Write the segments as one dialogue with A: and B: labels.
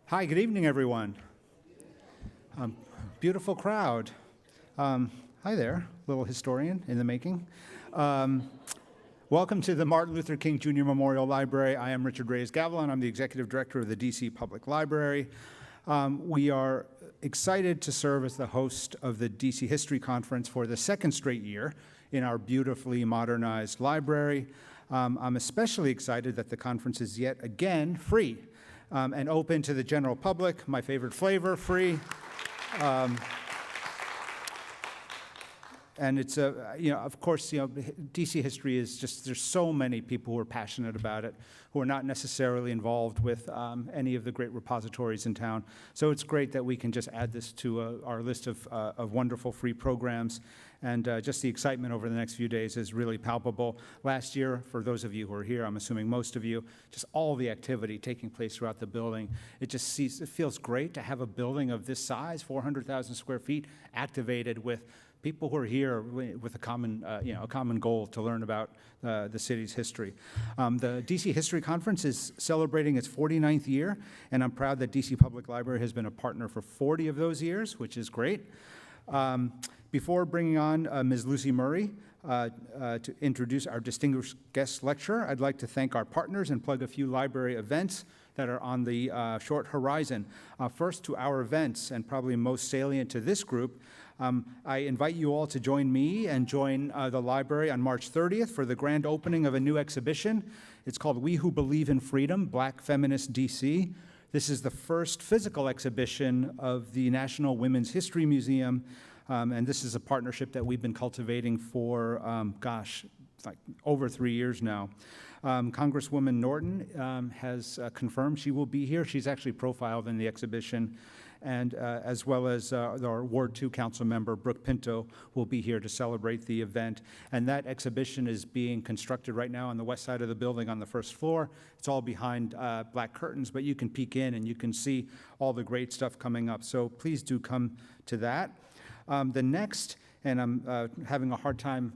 A: Hi, good evening, everyone. Beautiful crowd. Hi there, little historian in the making. Welcome to the Martin Luther King Jr. Memorial Library. I am Richard Reyes-Gavilan. I'm the Executive Director of the DC Public Library. We are excited to serve as the host of the DC History Conference for the second straight year in our beautifully modernized library. I'm especially excited that the conference is yet again free. And open to the general public. My favorite flavor, free. And it's of course, DC history is just, there's so many people who are passionate about it, who are not necessarily involved with any of the great repositories in town. So it's great that we can just add this to our list of wonderful free programs. And just the excitement over the next few days is really palpable. Last year, for those of you who are here, I'm assuming most of you, just all the activity taking place throughout the building. It feels great to have a building of this size, 400,000 square feet, activated with people who are here with a common goal to learn about the city's history. The DC History Conference is celebrating its 49th year, and I'm proud that DC Public Library has been a partner for 40 of those years, which is great. Before bringing on Ms. Lucy Murray to introduce our distinguished guest lecturer, I'd like to thank our partners and plug a few library events that are on the short horizon. First, to our events, and probably most salient to this group, I invite you all to join me and join the library on March 30th for the grand opening of a new exhibition. It's called We Who Believe in Freedom, Black Feminist DC. This is the first physical exhibition of the National Women's History Museum, and this is a partnership that we've been cultivating for, like over 3 years now. Congresswoman Norton has confirmed she will be here. She's actually profiled in the exhibition, and as well as our Ward 2 council member, Brooke Pinto, will be here to celebrate the event. And that exhibition is being constructed right now on the west side of the building on the first floor. It's all behind black curtains, but you can peek in and you can see all the great stuff coming up. So please do come to that. The next, and I'm having a hard time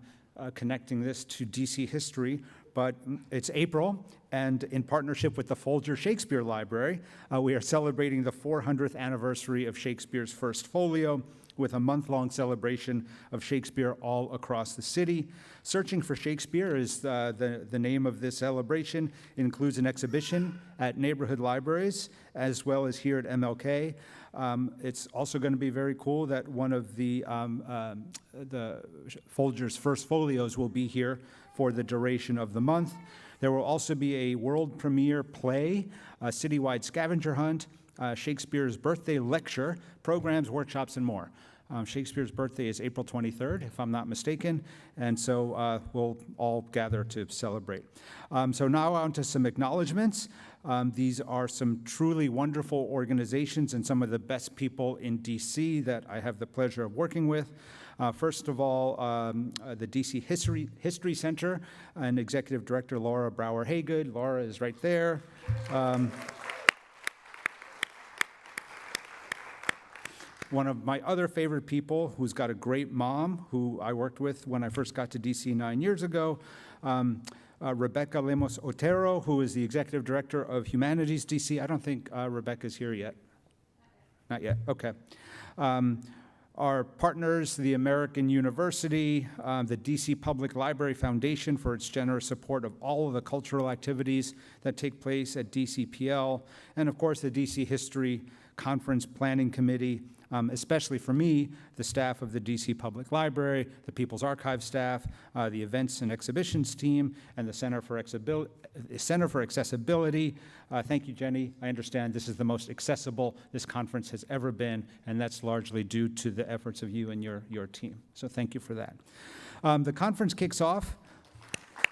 A: connecting this to DC history, but it's April, and in partnership with the Folger Shakespeare Library, we are celebrating the 400th anniversary of Shakespeare's First Folio with a month-long celebration of Shakespeare all across the city. Searching for Shakespeare is the name of this celebration. It includes an exhibition at neighborhood libraries, as well as here at MLK. It's also going to be very cool that one of the Folger's First Folios will be here for the duration of the month. There will also be a world premiere play, a citywide scavenger hunt, Shakespeare's birthday lecture, programs, workshops, and more. Shakespeare's birthday is April 23rd, if I'm not mistaken, and so we'll all gather to celebrate. So now on to some acknowledgments. These are some truly wonderful organizations and some of the best people in DC that I have the pleasure of working with. First of all, the DC History Center and Executive Director Laura Brower-Haygood. Laura is right there. One of my other favorite people who's got a great mom who I worked with when I first got to DC 9 years ago, Rebecca Lemos Otero, who is the Executive Director of Humanities DC. I don't think Rebecca's here yet. Not yet, okay. Our partners, the American University, the DC Public Library Foundation for its generous support of all of the cultural activities that take place at DCPL, and of course the DC History Conference Planning Committee, especially for me, the staff of the DC Public Library, the People's Archive staff, the Events and Exhibitions team, and the Center for Accessibility. Thank you, Jenny. I understand this is the most accessible this conference has ever been, and that's largely due to the efforts of you and your team. So thank you for that. The conference kicks off.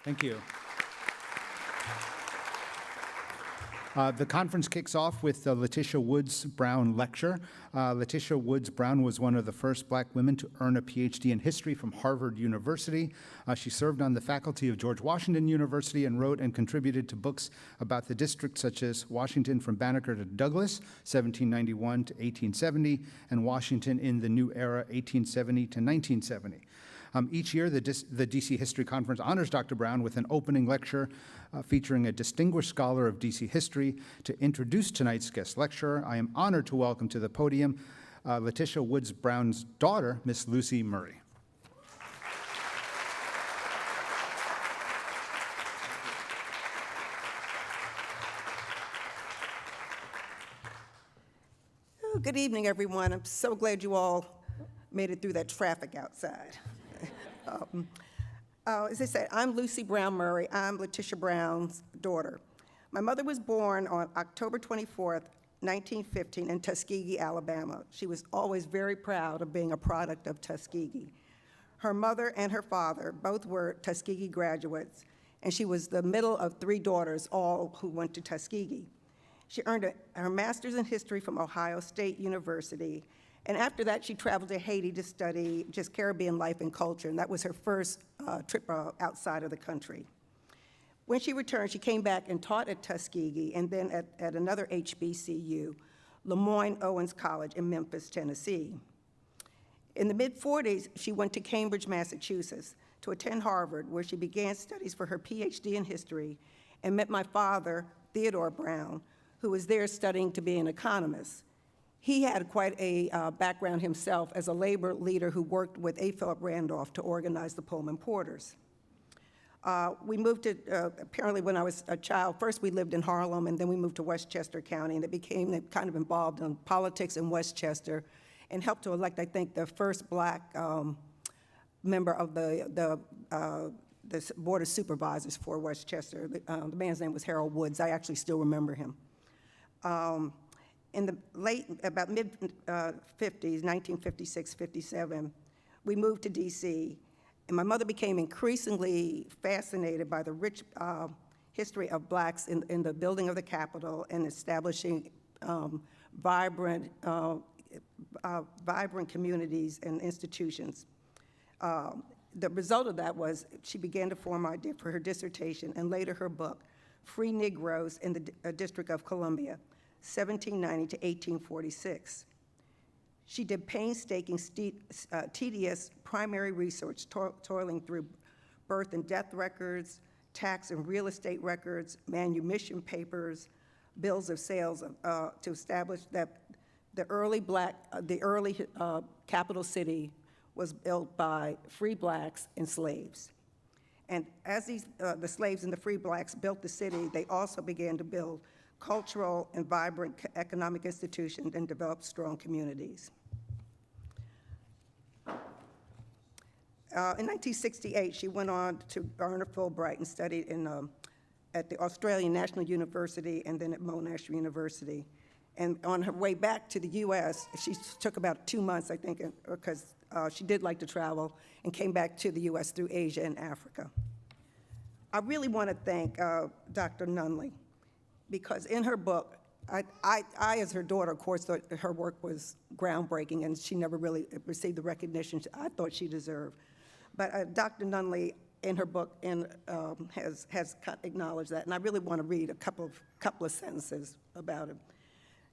A: Thank you. The conference kicks off with the Letitia Woods Brown Lecture. Letitia Woods Brown was one of the first black women to earn a PhD in history from Harvard University. She served on the faculty of George Washington University and wrote and contributed to books about the district such as Washington from Banneker to Douglas, 1791 to 1870, and Washington in the New Era, 1870 to 1970. Each year, the DC History Conference honors Dr. Brown with an opening lecture featuring a distinguished scholar of DC history. To introduce tonight's guest lecturer, I am honored to welcome to the podium Letitia Woods Brown's daughter, Miss Lucy Murray.
B: Good evening, everyone. I'm so glad you all made it through that traffic outside. As I said, I'm Lucy Brown Murray. I'm Letitia Brown's daughter. My mother was born on October 24th, 1915 in Tuskegee, Alabama. She was always very proud of being a product of Tuskegee. Her mother and her father both were Tuskegee graduates, and she was the middle of three daughters, all who went to Tuskegee. She earned her master's in history from Ohio State University, and after that, she traveled to Haiti to study just Caribbean life and culture, and that was her first trip outside of the country. When she returned, she came back and taught at Tuskegee, and then at another HBCU, Lemoyne Owens College in Memphis, Tennessee. In the mid-40s, she went to Cambridge, Massachusetts, to attend Harvard, where she began studies for her PhD in history, and met my father, Theodore Brown, who was there studying to be an economist. He had quite a background himself as a labor leader who worked with A. Philip Randolph to organize the Pullman Porters. We moved to, apparently when I was a child, first we lived in Harlem, and then we moved to Westchester County, and it became kind of involved in politics in Westchester, and helped to elect, I think, the first black member of the Board of Supervisors for Westchester. The man's name was Harold Woods. I actually still remember him. In the about mid-50s, 1956, 57, we moved to DC, and my mother became increasingly fascinated by the rich history of blacks in the building of the Capitol and establishing vibrant communities and institutions. The result of that was she began to form an idea for her dissertation and later her book, Free Negroes in the District of Columbia, 1790 to 1846. She did painstaking, tedious primary research, toiling through birth and death records, tax and real estate records, manumission papers, bills of sales to establish that the early capital city was built by free blacks and slaves. And as the slaves and the free blacks built the city, they also began to build cultural and vibrant economic institutions and develop strong communities. In 1968, she went on to earn a Fulbright and studied at the Australian National University and then at Monash University. And on her way back to the US, she took about 2 months, I think, because she did like to travel, and came back to the US through Asia and Africa. I really want to thank Dr. Nunley, because in her book, I, as her daughter, of course, thought her work was groundbreaking, and she never really received the recognition I thought she deserved. But Dr. Nunley, in her book, has acknowledged that, and I really want to read a couple of sentences about it.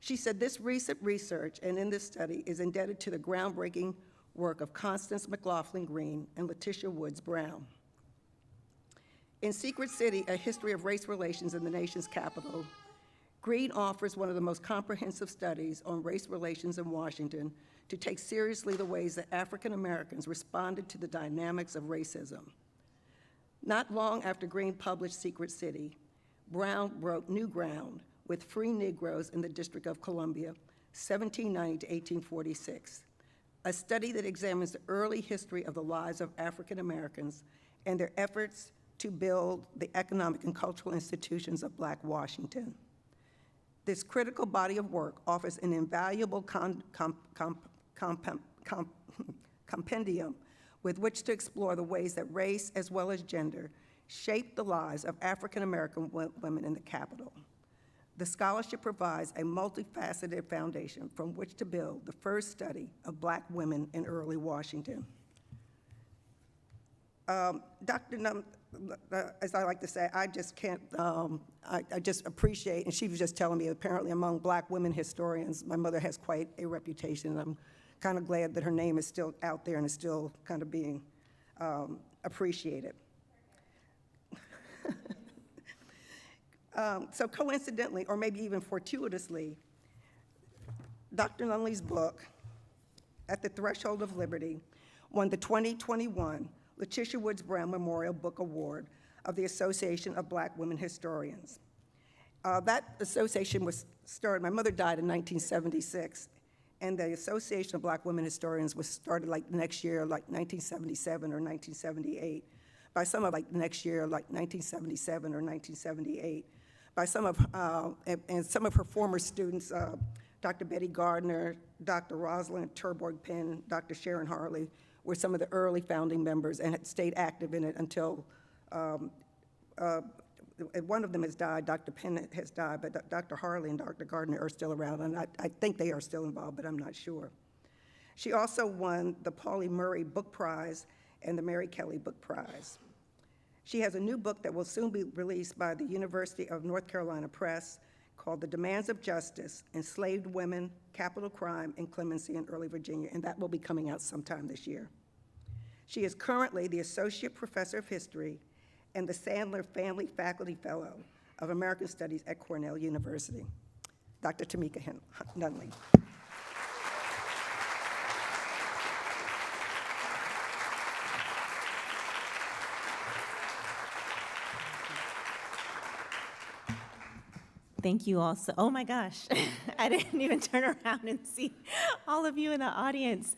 B: She said, "This recent research and in this study is indebted to the groundbreaking work of Constance McLaughlin Green and Letitia Woods Brown. In Secret City, A History of Race Relations in the Nation's Capital, Green offers one of the most comprehensive studies on race relations in Washington to take seriously the ways that African Americans responded to the dynamics of racism. Not long after Green published Secret City, Brown wrote New Ground with Free Negroes in the District of Columbia, 1790 to 1846, a study that examines the early history of the lives of African Americans and their efforts to build the economic and cultural institutions of Black Washington. This critical body of work offers an invaluable compendium with which to explore the ways that race as well as gender shaped the lives of African American women in the Capitol. The scholarship provides a multifaceted foundation from which to build the first study of Black women in early Washington." Dr. Nunn, as I like to say, I just can't, I just appreciate, and she was just telling me, apparently among Black women historians, my mother has quite a reputation, and I'm kind of glad that her name is still out there and is still kind of being appreciated. So coincidentally, or maybe even fortuitously, Dr. Nunley's book, At the Threshold of Liberty, won the 2021 Letitia Woods Brown Memorial Book Award of the Association of Black Women Historians. That association was started, my mother died in 1976, and the Association of Black Women Historians was started like the next year, like 1977 or 1978, by some of like the next year, like 1977 or 1978, by some of, and some of her former students, Dr. Betty Gardner, Dr. Rosalind Terborg Penn, Dr. Sharon Harley, were some of the early founding members and had stayed active in it until one of them has died, Dr. Penn has died, but Dr. Harley and Dr. Gardner are still around, and I think they are still involved, but I'm not sure. She also won the Pauli Murray Book Prize and the Mary Kelly Book Prize. She has a new book that will soon be released by the University of North Carolina Press called The Demands of Justice, Enslaved Women, Capital Crime, and Clemency in Early Virginia, and that will be coming out sometime this year. She is currently the Associate Professor of History and the Sandler Family Faculty Fellow of American Studies at Cornell University. Dr. Tamika Nunley.
C: Thank you all so, oh my gosh, I didn't even turn around and see all of you in the audience.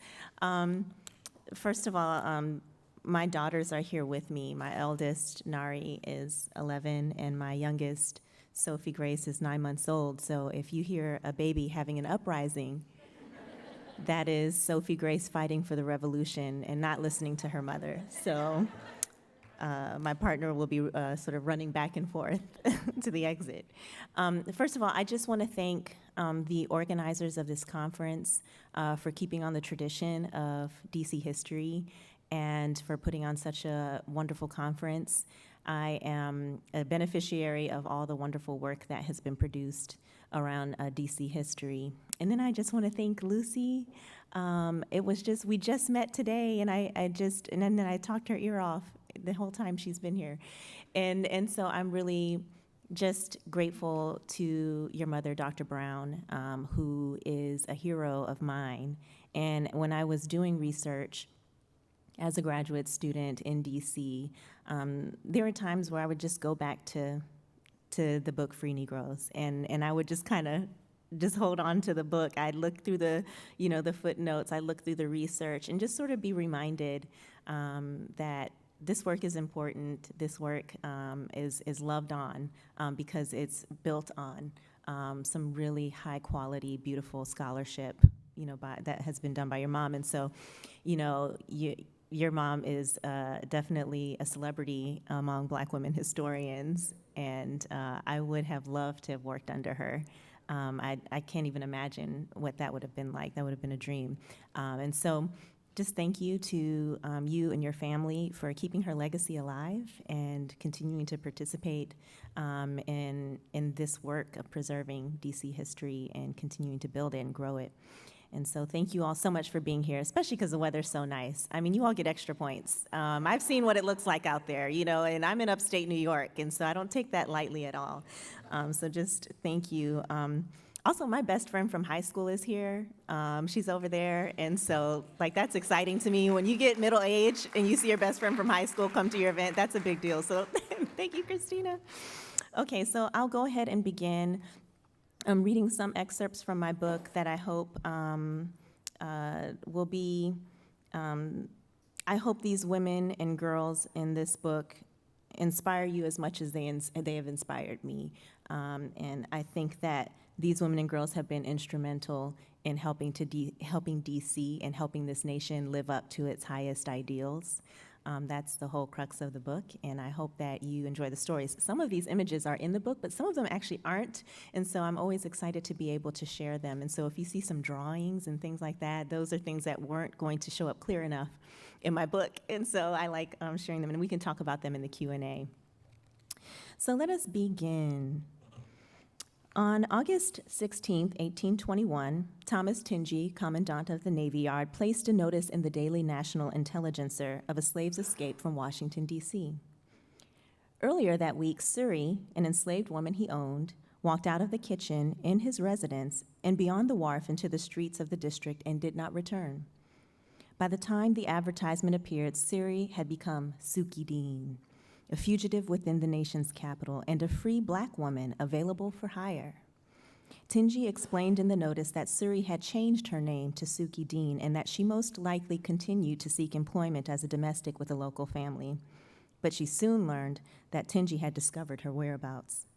C: First of all, my daughters are here with me. My eldest, Nari, is 11, and my youngest, Sophie Grace, is 9 months old. So if you hear a baby having an uprising, that is Sophie Grace fighting for the revolution and not listening to her mother. So my partner will be sort of running back and forth to the exit. First of all, I just want to thank the organizers of this conference for keeping on the tradition of DC history and for putting on such a wonderful conference. I am a beneficiary of all the wonderful work that has been produced around DC history. And then I just want to thank Lucy. It was just, we just met today, and and then I talked her ear off the whole time she's been here. And so I'm really just grateful to your mother, Dr. Brown, who is a hero of mine. And when I was doing research as a graduate student in DC, there were times where I would just go back to the book Free Negroes, and I would just kind of just hold on to the book. I'd look through the footnotes, I'd look through the research, and just sort of be reminded that this work is important. This work is loved on because it's built on some really high quality, beautiful scholarship, that has been done by your mom. And so, your mom is definitely a celebrity among Black women historians, and I would have loved to have worked under her. I can't even imagine what that would have been like. That would have been a dream. And so just thank you to you and your family for keeping her legacy alive and continuing to participate in this work of preserving DC history and continuing to build it and grow it. And so thank you all so much for being here, especially because the weather's so nice. I mean, you all get extra points. I've seen what it looks like out there, and I'm in upstate New York, and so I don't take that lightly at all. So just thank you. Also, my best friend from high school is here. She's over there, and so that's exciting to me. When you get middle age and you see your best friend from high school come to your event, that's a big deal. So thank you, Christina. Okay, so I'll go ahead and begin. I'm reading some excerpts from my book that I hope will be, I hope these women and girls in this book inspire you as much as they have inspired me. And I think that these women and girls have been instrumental in helping DC and helping this nation live up to its highest ideals. That's the whole crux of the book, and I hope that you enjoy the stories. Some of these images are in the book, but some of them actually aren't, and so I'm always excited to be able to share them. And so if you see some drawings and things like that, those are things that weren't going to show up clear enough in my book, and so I like sharing them, and we can talk about them in the Q&A. So let us begin. On August 16, 1821, Thomas Tingey, Commandant of the Navy Yard, placed a notice in the Daily National Intelligencer of a slave's escape from Washington, D.C. Earlier that week, Suri, an enslaved woman he owned, walked out of the kitchen in his residence and beyond the wharf into the streets of the district and did not return. By the time the advertisement appeared, Suri had become Suki Dean, a fugitive within the nation's capital and a free black woman available for hire. Tingey explained in the notice that Suri had changed her name to Suki Dean and that she most likely continued to seek employment as a domestic with a local family. But she soon learned that Tingey had discovered her whereabouts.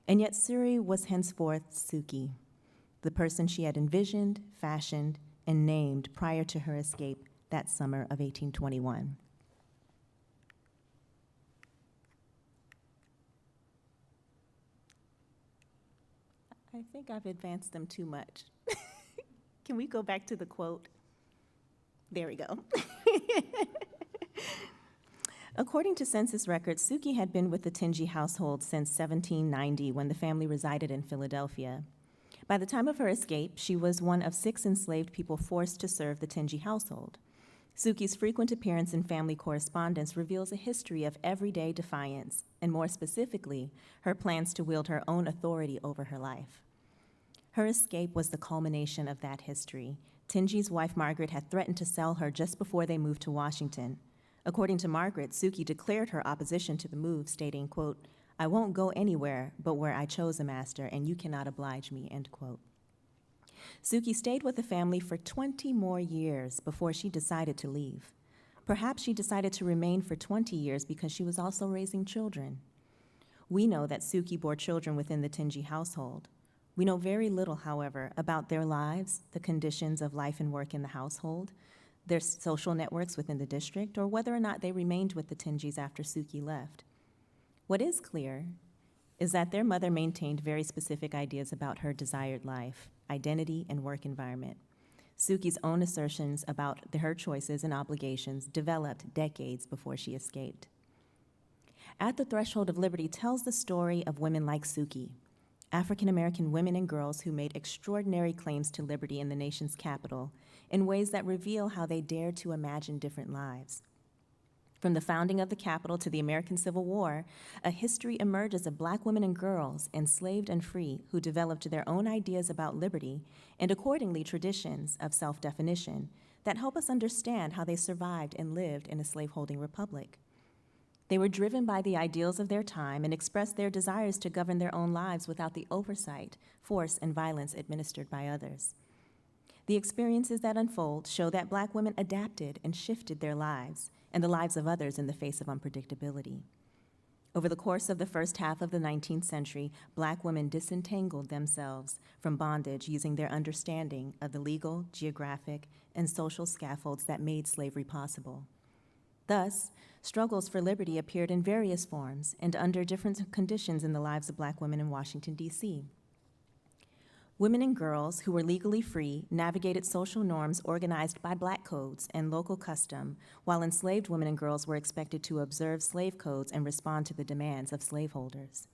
C: And yet Suri was henceforth Suki, the person she had envisioned, fashioned, and named prior to her escape that summer of 1821. I think I've advanced them too much. Can we go back to the quote? There we go. According to census records, Suki had been with the Tingey household since 1790 when the family resided in Philadelphia. By the time of her escape, she was one of 6 enslaved people forced to serve the Tingey household. Suki's frequent appearance in family correspondence reveals a history of everyday defiance, and more specifically, her plans to wield her own authority over her life. Her escape was the culmination of that history. Tingey's wife, Margaret, had threatened to sell her just before they moved to Washington. According to Margaret, Suki declared her opposition to the move, stating, quote, "I won't go anywhere but where I chose a master, and you cannot oblige me," end quote. Suki stayed with the family for 20 more years before she decided to leave. Perhaps she decided to remain for 20 years because she was also raising children. We know that Suki bore children within the Tingey household. We know very little, however, about their lives, the conditions of life and work in the household, their social networks within the district, or whether or not they remained with the Tingeys after Suki left. What is clear is that their mother maintained very specific ideas about her desired life, identity, and work environment. Suki's own assertions about her choices and obligations developed decades before she escaped. At the Threshold of Liberty tells the story of women like Suki, African-American women and girls who made extraordinary claims to liberty in the nation's capital in ways that reveal how they dared to imagine different lives. From the founding of the Capitol to the American Civil War, a history emerges of black women and girls, enslaved and free, who developed their own ideas about liberty and accordingly traditions of self-definition that help us understand how they survived and lived in a slaveholding republic. They were driven by the ideals of their time and expressed their desires to govern their own lives without the oversight, force, and violence administered by others. The experiences that unfold show that black women adapted and shifted their lives and the lives of others in the face of unpredictability. Over the course of the first half of the 19th century, black women disentangled themselves from bondage using their understanding of the legal, geographic, and social scaffolds that made slavery possible. Thus, struggles for liberty appeared in various forms and under different conditions in the lives of black women in Washington, D.C. Women and girls who were legally free navigated social norms organized by black codes and local custom, while enslaved women and girls were expected to observe slave codes and respond to the demands of slaveholders.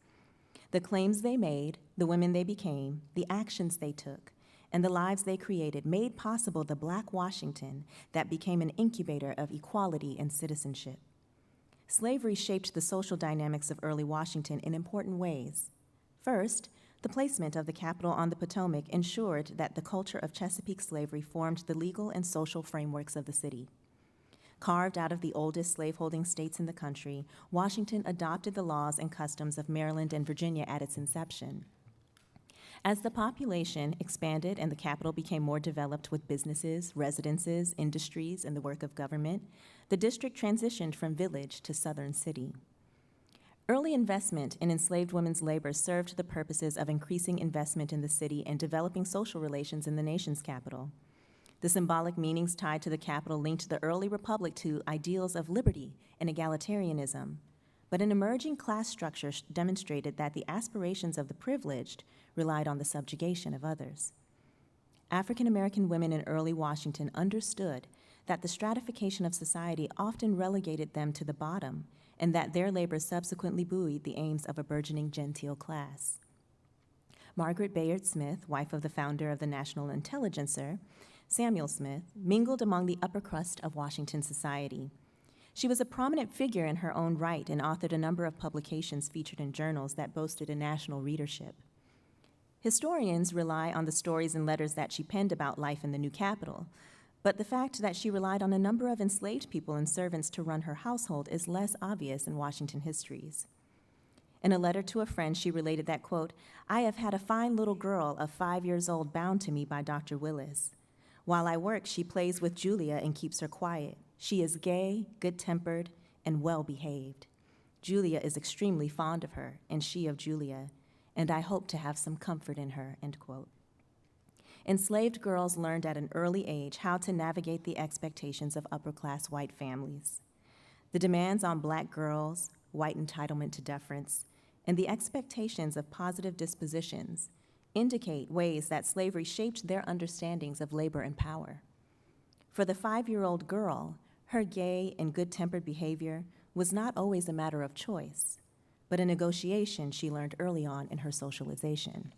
C: The claims they made, the women they became, the actions they took, and the lives they created made possible the Black Washington that became an incubator of equality and citizenship. Slavery shaped the social dynamics of early Washington in important ways. First, the placement of the Capitol on the Potomac ensured that the culture of Chesapeake slavery formed the legal and social frameworks of the city. Carved out of the oldest slaveholding states in the country, Washington adopted the laws and customs of Maryland and Virginia at its inception. As the population expanded and the capital became more developed with businesses, residences, industries, and the work of government, the district transitioned from village to southern city. Early investment in enslaved women's labor served the purposes of increasing investment in the city and developing social relations in the nation's capital. The symbolic meanings tied to the capital linked the early republic to ideals of liberty and egalitarianism, but an emerging class structure demonstrated that the aspirations of the privileged relied on the subjugation of others. African-American women in early Washington understood that the stratification of society often relegated them to the bottom and that their labor subsequently buoyed the aims of a burgeoning genteel class. Margaret Bayard Smith, wife of the founder of the National Intelligencer, Samuel Smith, mingled among the upper crust of Washington society. She was a prominent figure in her own right and authored a number of publications featured in journals that boasted a national readership. Historians rely on the stories and letters that she penned about life in the new capital, but the fact that she relied on a number of enslaved people and servants to run her household is less obvious in Washington histories. In a letter to a friend, she related that, quote, "I have had a fine little girl of 5 years old bound to me by Dr. Willis. While I work, she plays with Julia and keeps her quiet. She is gay, good-tempered, and well-behaved. Julia is extremely fond of her, and she of Julia, and I hope to have some comfort in her," end quote. Enslaved girls learned at an early age how to navigate the expectations of upper-class white families. The demands on Black girls, white entitlement to deference, and the expectations of positive dispositions indicate ways that slavery shaped their understandings of labor and power. For the 5-year-old girl, her gay and good-tempered behavior was not always a matter of choice, but a negotiation she learned early on in her socialization.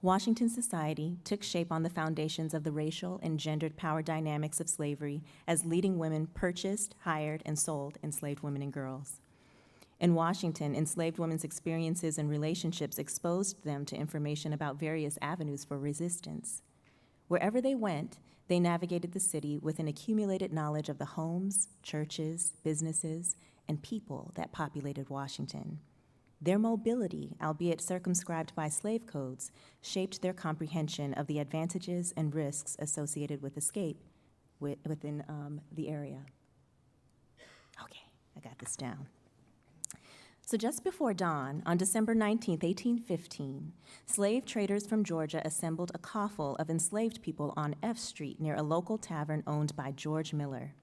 C: Washington society took shape on the foundations of the racial and gendered power dynamics of slavery as leading women purchased, hired, and sold enslaved women and girls. In Washington, enslaved women's experiences and relationships exposed them to information about various avenues for resistance. Wherever they went, they navigated the city with an accumulated knowledge of the homes, churches, businesses, and people that populated Washington. Their mobility, albeit circumscribed by slave codes, shaped their comprehension of the advantages and risks associated with escape within the area. Okay, I got this down. So just before dawn, on December 19, 1815, slave traders from Georgia assembled a coffle of enslaved people on F Street near a local tavern owned by George Miller.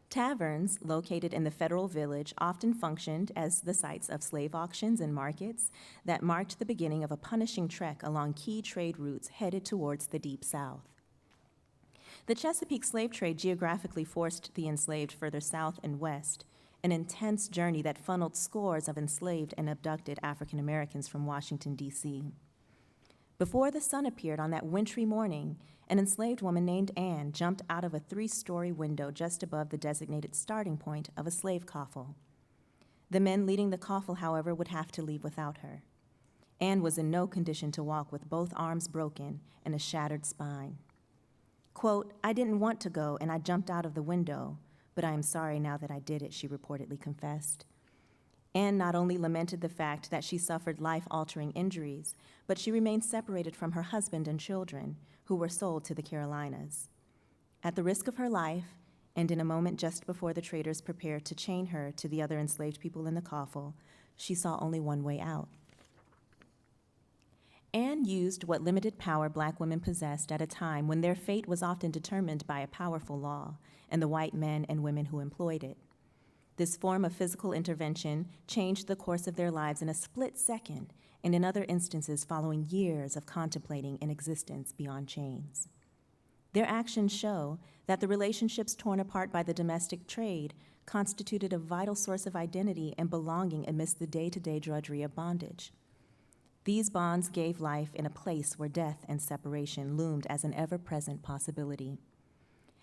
C: Taverns, located in the Federal Village, often functioned as the sites of slave auctions and markets that marked the beginning of a punishing trek along key trade routes headed towards the Deep South. The Chesapeake slave trade geographically forced the enslaved further south and west, an intense journey that funneled scores of enslaved and abducted African Americans from Washington, D.C. Before the sun appeared on that wintry morning, an enslaved woman named Anne jumped out of a 3-story window just above the designated starting point of a slave coffle. The men leading the coffle, however, would have to leave without her. Anne was in no condition to walk with both arms broken and a shattered spine. Quote, "I didn't want to go and I jumped out of the window, but I am sorry now that I did it," she reportedly confessed. Anne not only lamented the fact that she suffered life-altering injuries, but she remained separated from her husband and children, who were sold to the Carolinas. At the risk of her life, and in a moment just before the traders prepared to chain her to the other enslaved people in the coffle, she saw only one way out. Anne used what limited power Black women possessed at a time when their fate was often determined by a powerful law and the white men and women who employed it. This form of physical intervention changed the course of their lives in a split second, and in other instances following years of contemplating an existence beyond chains. Their actions show that the relationships torn apart by the domestic trade constituted a vital source of identity and belonging amidst the day-to-day drudgery of bondage. These bonds gave life in a place where death and separation loomed as an ever-present possibility.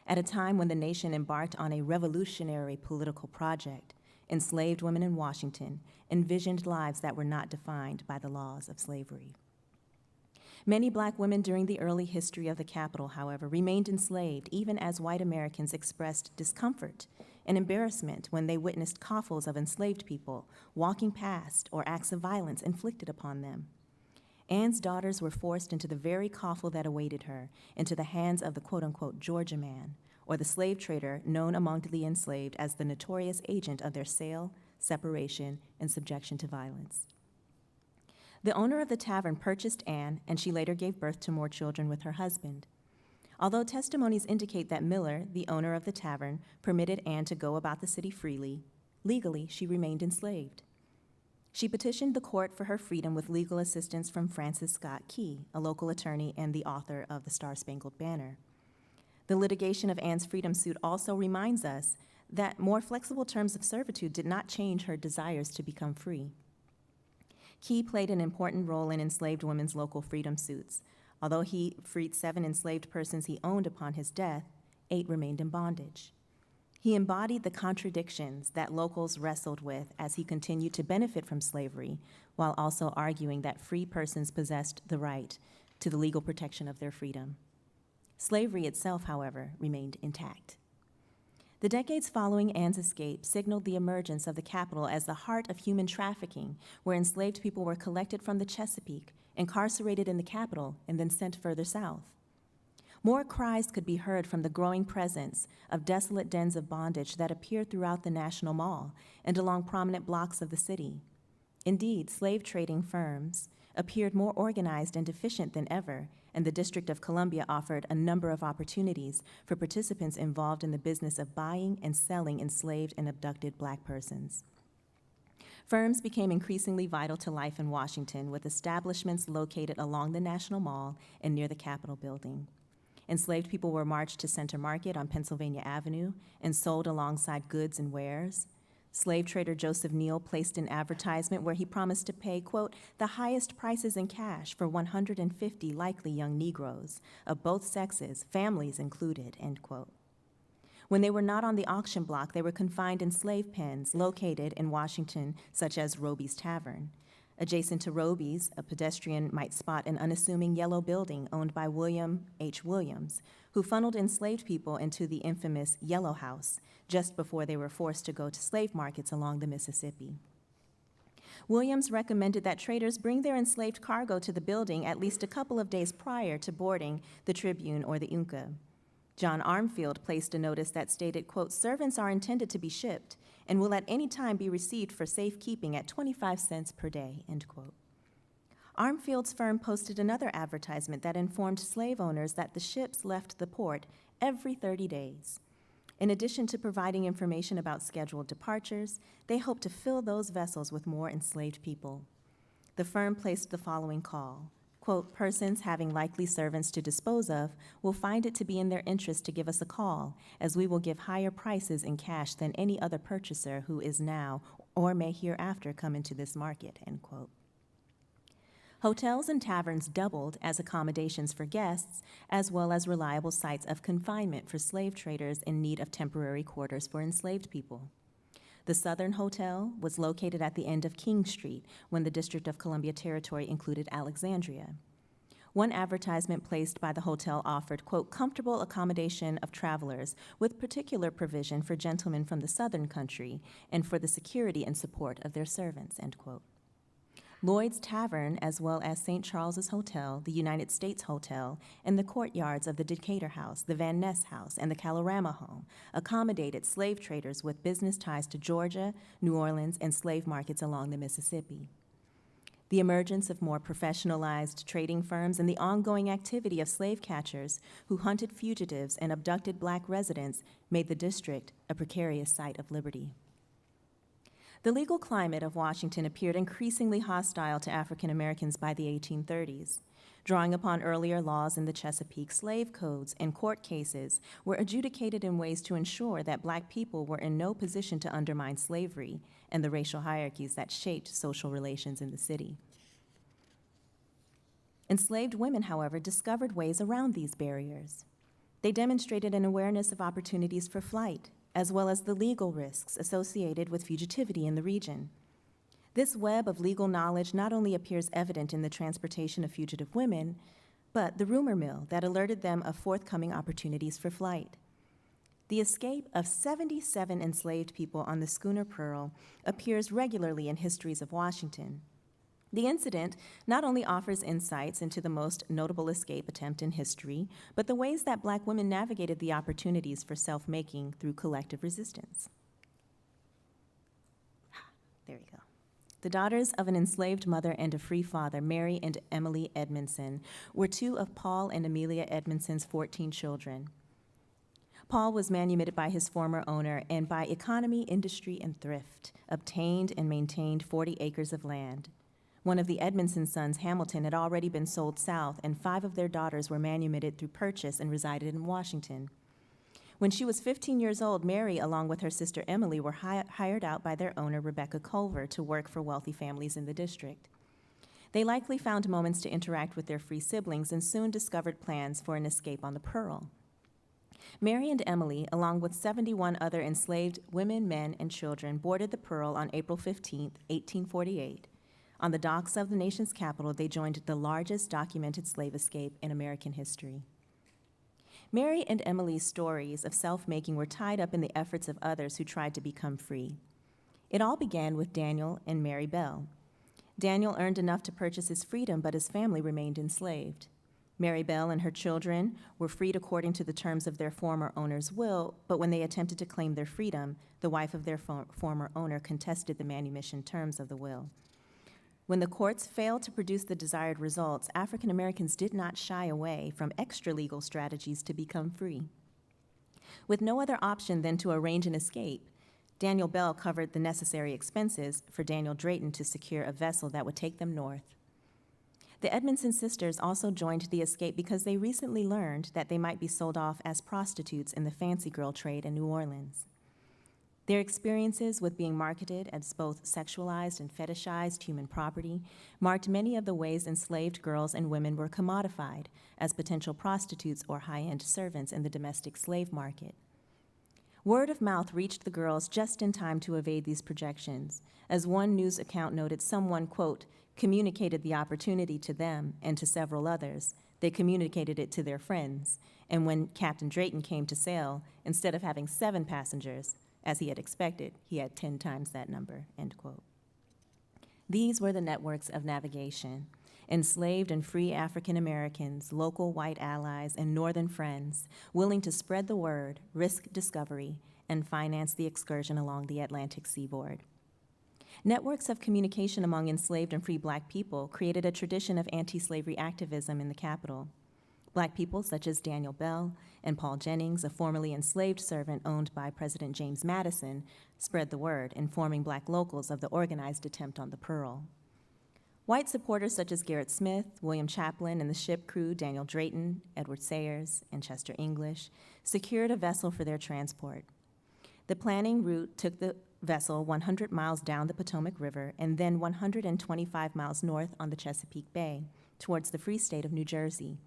C: At a time when the nation embarked on a revolutionary political project, enslaved women in Washington envisioned lives that were not defined by the laws of slavery. Many Black women during the early history of the Capitol, however, remained enslaved even as white Americans expressed discomfort and embarrassment when they witnessed coffles of enslaved people walking past or acts of violence inflicted upon them. Anne's daughters were forced into the very coffle that awaited her, into the hands of the quote-unquote Georgia man, or the slave trader known among the enslaved as the notorious agent of their sale, separation, and subjection to violence. The owner of the tavern purchased Anne, and she later gave birth to more children with her husband. Although testimonies indicate that Miller, the owner of the tavern, permitted Anne to go about the city freely, legally she remained enslaved. She petitioned the court for her freedom with legal assistance from Francis Scott Key, a local attorney and the author of the Star-Spangled Banner. The litigation of Anne's freedom suit also reminds us that more flexible terms of servitude did not change her desires to become free. Key played an important role in enslaved women's local freedom suits. Although he freed 7 enslaved persons he owned upon his death, 8 remained in bondage. He embodied the contradictions that locals wrestled with as he continued to benefit from slavery, while also arguing that free persons possessed the right to the legal protection of their freedom. Slavery itself, however, remained intact. The decades following Anne's escape signaled the emergence of the capital as the heart of human trafficking, where enslaved people were collected from the Chesapeake, incarcerated in the capital, and then sent further south. More cries could be heard from the growing presence of desolate dens of bondage that appeared throughout the National Mall and along prominent blocks of the city. Indeed, slave trading firms appeared more organized and efficient than ever, and the District of Columbia offered a number of opportunities for participants involved in the business of buying and selling enslaved and abducted Black persons. Firms became increasingly vital to life in Washington, with establishments located along the National Mall and near the Capitol building. Enslaved people were marched to Center Market on Pennsylvania Avenue and sold alongside goods and wares. Slave trader Joseph Neal placed an advertisement where he promised to pay, quote, the highest prices in cash for 150 likely young Negroes of both sexes, families included, end quote. When they were not on the auction block, they were confined in slave pens located in Washington, such as Roby's Tavern. Adjacent to Roby's, a pedestrian might spot an unassuming yellow building owned by William H. Williams, who funneled enslaved people into the infamous Yellow House just before they were forced to go to slave markets along the Mississippi. Williams recommended that traders bring their enslaved cargo to the building at least a couple of days prior to boarding the Tribune or the Unca. John Armfield placed a notice that stated, quote, servants are intended to be shipped and will at any time be received for safekeeping at 25 cents per day, end quote. Armfield's firm posted another advertisement that informed slave owners that the ships left the port every 30 days. In addition to providing information about scheduled departures, they hoped to fill those vessels with more enslaved people. The firm placed the following call, quote, persons having likely servants to dispose of will find it to be in their interest to give us a call, as we will give higher prices in cash than any other purchaser who is now or may hereafter come into this market, end quote. Hotels and taverns doubled as accommodations for guests, as well as reliable sites of confinement for slave traders in need of temporary quarters for enslaved people. The Southern Hotel was located at the end of King Street when the District of Columbia Territory included Alexandria. One advertisement placed by the hotel offered, quote, comfortable accommodation of travelers with particular provision for gentlemen from the Southern country and for the security and support of their servants, end quote. Lloyd's Tavern, as well as St. Charles's Hotel, the United States Hotel, and the courtyards of the Decatur House, the Van Ness House, and the Kalorama Home accommodated slave traders with business ties to Georgia, New Orleans, and slave markets along the Mississippi. The emergence of more professionalized trading firms and the ongoing activity of slave catchers who hunted fugitives and abducted Black residents made the district a precarious site of liberty. The legal climate of Washington appeared increasingly hostile to African Americans by the 1830s. Drawing upon earlier laws in the Chesapeake, slave codes and court cases were adjudicated in ways to ensure that Black people were in no position to undermine slavery and the racial hierarchies that shaped social relations in the city. Enslaved women, however, discovered ways around these barriers. They demonstrated an awareness of opportunities for flight, as well as the legal risks associated with fugitivity in the region. This web of legal knowledge not only appears evident in the transportation of fugitive women, but the rumor mill that alerted them of forthcoming opportunities for flight. The escape of 77 enslaved people on the schooner Pearl appears regularly in histories of Washington. The incident not only offers insights into the most notable escape attempt in history, but the ways that Black women navigated the opportunities for self-making through collective resistance. There we go. The daughters of an enslaved mother and a free father, Mary and Emily Edmondson, were 2 of Paul and Amelia Edmondson's 14 children. Paul was manumitted by his former owner and by economy, industry, and thrift, obtained and maintained 40 acres of land. One of the Edmondson sons, Hamilton, had already been sold south, and 5 of their daughters were manumitted through purchase and resided in Washington. When she was 15 years old, Mary, along with her sister Emily, were hired out by their owner, Rebecca Culver, to work for wealthy families in the district. They likely found moments to interact with their free siblings and soon discovered plans for an escape on the Pearl. Mary and Emily, along with 71 other enslaved women, men, and children, boarded the Pearl on April 15, 1848. On the docks of the nation's capital, they joined the largest documented slave escape in American history. Mary and Emily's stories of self-making were tied up in the efforts of others who tried to become free. It all began with Daniel and Mary Bell. Daniel earned enough to purchase his freedom, but his family remained enslaved. Mary Bell and her children were freed according to the terms of their former owner's will, but when they attempted to claim their freedom, the wife of their former owner contested the manumission terms of the will. When the courts failed to produce the desired results, African Americans did not shy away from extra-legal strategies to become free. With no other option than to arrange an escape, Daniel Bell covered the necessary expenses for Daniel Drayton to secure a vessel that would take them north. The Edmondson sisters also joined the escape because they recently learned that they might be sold off as prostitutes in the fancy girl trade in New Orleans. Their experiences with being marketed as both sexualized and fetishized human property marked many of the ways enslaved girls and women were commodified as potential prostitutes or high-end servants in the domestic slave market. Word of mouth reached the girls just in time to evade these projections. As one news account noted, someone, quote, communicated the opportunity to them and to several others. They communicated it to their friends. And when Captain Drayton came to sail, instead of having 7 passengers, as he had expected, he had 10 times that number, end quote. These were the networks of navigation. Enslaved and free African Americans, local white allies, and northern friends, willing to spread the word, risk discovery, and finance the excursion along the Atlantic seaboard. Networks of communication among enslaved and free Black people created a tradition of anti-slavery activism in the capital. Black people such as Daniel Bell and Paul Jennings, a formerly enslaved servant owned by President James Madison, spread the word, informing Black locals of the organized attempt on the Pearl. White supporters such as Garrett Smith, William Chaplin, and the ship crew Daniel Drayton, Edward Sayers, and Chester English secured a vessel for their transport. The planning route took the vessel 100 miles down the Potomac River and then 125 miles north on the Chesapeake Bay towards the Free State of New Jersey.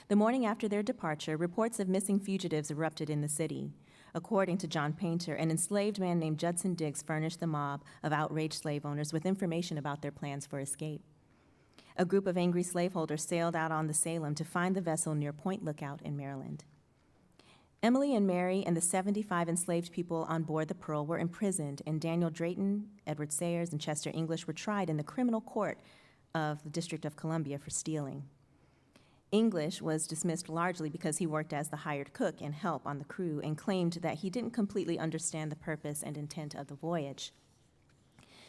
C: The morning after their departure, reports of missing fugitives erupted in the city. According to John Painter, an enslaved man named Judson Diggs furnished the mob of outraged slave owners with information about their plans for escape. A group of angry slaveholders sailed out on the Salem to find the vessel near Point Lookout in Maryland. Emily and Mary and the 75 enslaved people on board the Pearl were imprisoned, and Daniel Drayton, Edward Sayers, and Chester English were tried in the criminal court of the District of Columbia for stealing. English was dismissed largely because he worked as the hired cook and help on the crew and claimed that he didn't completely understand the purpose and intent of the voyage.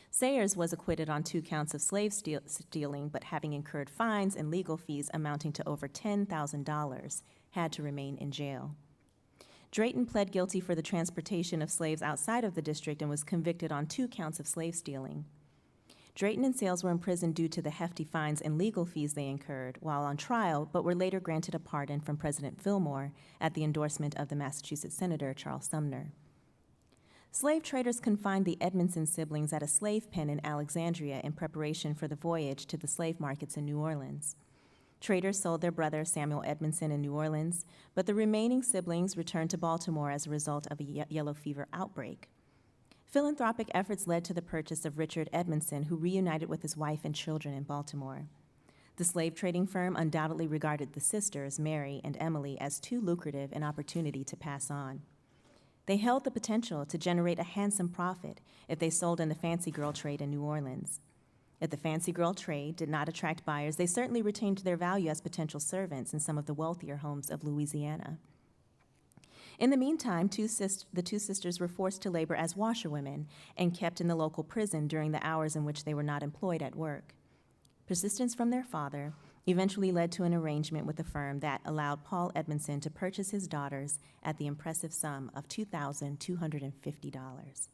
C: Sayers was acquitted on 2 counts of slave stealing, but having incurred fines and legal fees amounting to over $10,000, had to remain in jail. Drayton pled guilty for the transportation of slaves outside of the district and was convicted on 2 counts of slave stealing. Drayton and Sayles were imprisoned due to the hefty fines and legal fees they incurred while on trial, but were later granted a pardon from President Fillmore at the endorsement of the Massachusetts Senator Charles Sumner. Slave traders confined the Edmondson siblings at a slave pen in Alexandria in preparation for the voyage to the slave markets in New Orleans. Traders sold their brother Samuel Edmondson in New Orleans, but the remaining siblings returned to Baltimore as a result of a yellow fever outbreak. Philanthropic efforts led to the purchase of Richard Edmondson, who reunited with his wife and children in Baltimore. The slave trading firm undoubtedly regarded the sisters, Mary and Emily, as too lucrative an opportunity to pass on. They held the potential to generate a handsome profit if they sold in the fancy girl trade in New Orleans. If the fancy girl trade did not attract buyers, they certainly retained their value as potential servants in some of the wealthier homes of Louisiana. In the meantime, the 2 sisters were forced to labor as washerwomen and kept in the local prison during the hours in which they were not employed at work. Persistence from their father eventually led to an arrangement with a firm that allowed Paul Edmondson to purchase his daughters at the impressive sum of $2,250.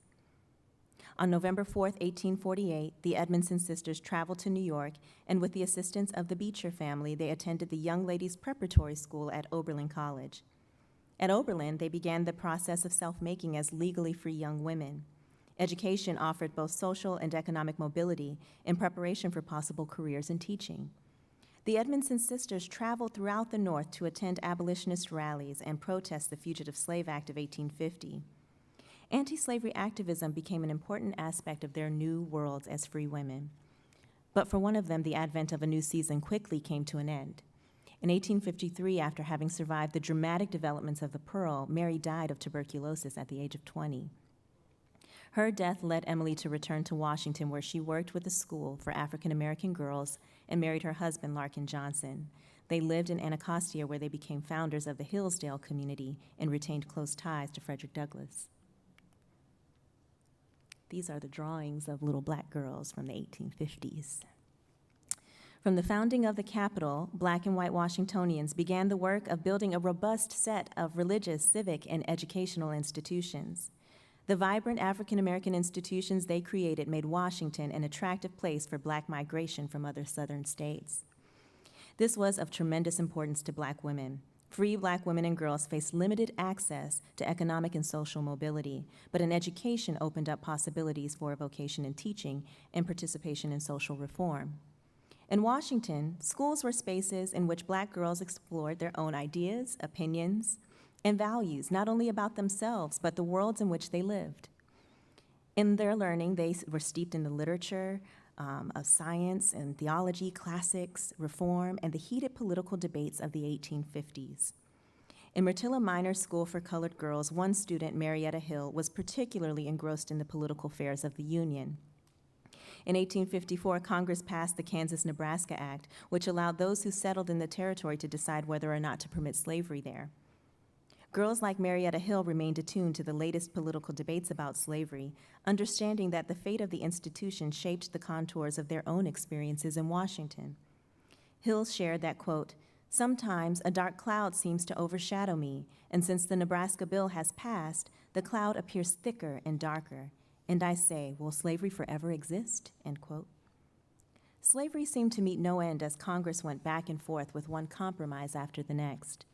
C: On November 4, 1848, the Edmondson sisters traveled to New York, and with the assistance of the Beecher family, they attended the Young Ladies Preparatory School at Oberlin College. At Oberlin, they began the process of self-making as legally free young women. Education offered both social and economic mobility in preparation for possible careers in teaching. The Edmondson sisters traveled throughout the North to attend abolitionist rallies and protest the Fugitive Slave Act of 1850. Anti-slavery activism became an important aspect of their new worlds as free women. But for one of them, the advent of a new season quickly came to an end. In 1853, after having survived the dramatic developments of the Pearl, Mary died of tuberculosis at the age of 20. Her death led Emily to return to Washington, where she worked with a school for African American girls and married her husband, Larkin Johnson. They lived in Anacostia, where they became founders of the Hillsdale community and retained close ties to Frederick Douglass. These are the drawings of little black girls from the 1850s. From the founding of the Capitol, black and white Washingtonians began the work of building a robust set of religious, civic, and educational institutions. The vibrant African American institutions they created made Washington an attractive place for black migration from other southern states. This was of tremendous importance to black women. Free black women and girls faced limited access to economic and social mobility, but an education opened up possibilities for a vocation in teaching and participation in social reform. In Washington, schools were spaces in which black girls explored their own ideas, opinions, and values, not only about themselves, but the worlds in which they lived. In their learning, they were steeped in the literature of science and theology, classics, reform, and the heated political debates of the 1850s. In Myrtilla Minor School for Colored Girls, one student, Marietta Hill, was particularly engrossed in the political affairs of the Union. In 1854, Congress passed the Kansas-Nebraska Act, which allowed those who settled in the territory to decide whether or not to permit slavery there. Girls like Marietta Hill remained attuned to the latest political debates about slavery, understanding that the fate of the institution shaped the contours of their own experiences in Washington. Hill shared that, quote, "Sometimes a dark cloud seems to overshadow me, and since the Nebraska bill has passed, the cloud appears thicker and darker. And I say, will slavery forever exist?" End quote. Slavery seemed to meet no end as Congress went back and forth with one compromise after the next.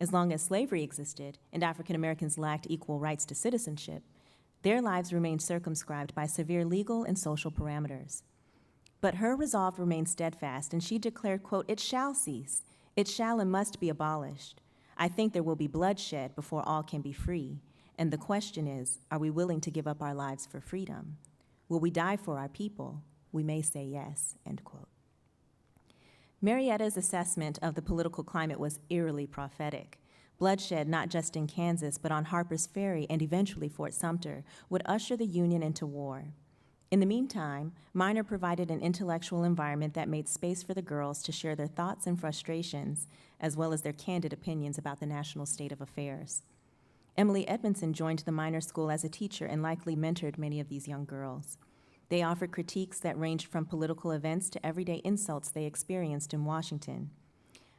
C: As long as slavery existed and African Americans lacked equal rights to citizenship, their lives remained circumscribed by severe legal and social parameters. But her resolve remained steadfast, and she declared, quote, "It shall cease. It shall and must be abolished. I think there will be bloodshed before all can be free. And the question is, are we willing to give up our lives for freedom? Will we die for our people? We may say yes," end quote. Marietta's assessment of the political climate was eerily prophetic. Bloodshed, not just in Kansas, but on Harper's Ferry and eventually Fort Sumter, would usher the Union into war. In the meantime, Minor provided an intellectual environment that made space for the girls to share their thoughts and frustrations, as well as their candid opinions about the national state of affairs. Emily Edmondson joined the Minor School as a teacher and likely mentored many of these young girls. They offered critiques that ranged from political events to everyday insults they experienced in Washington.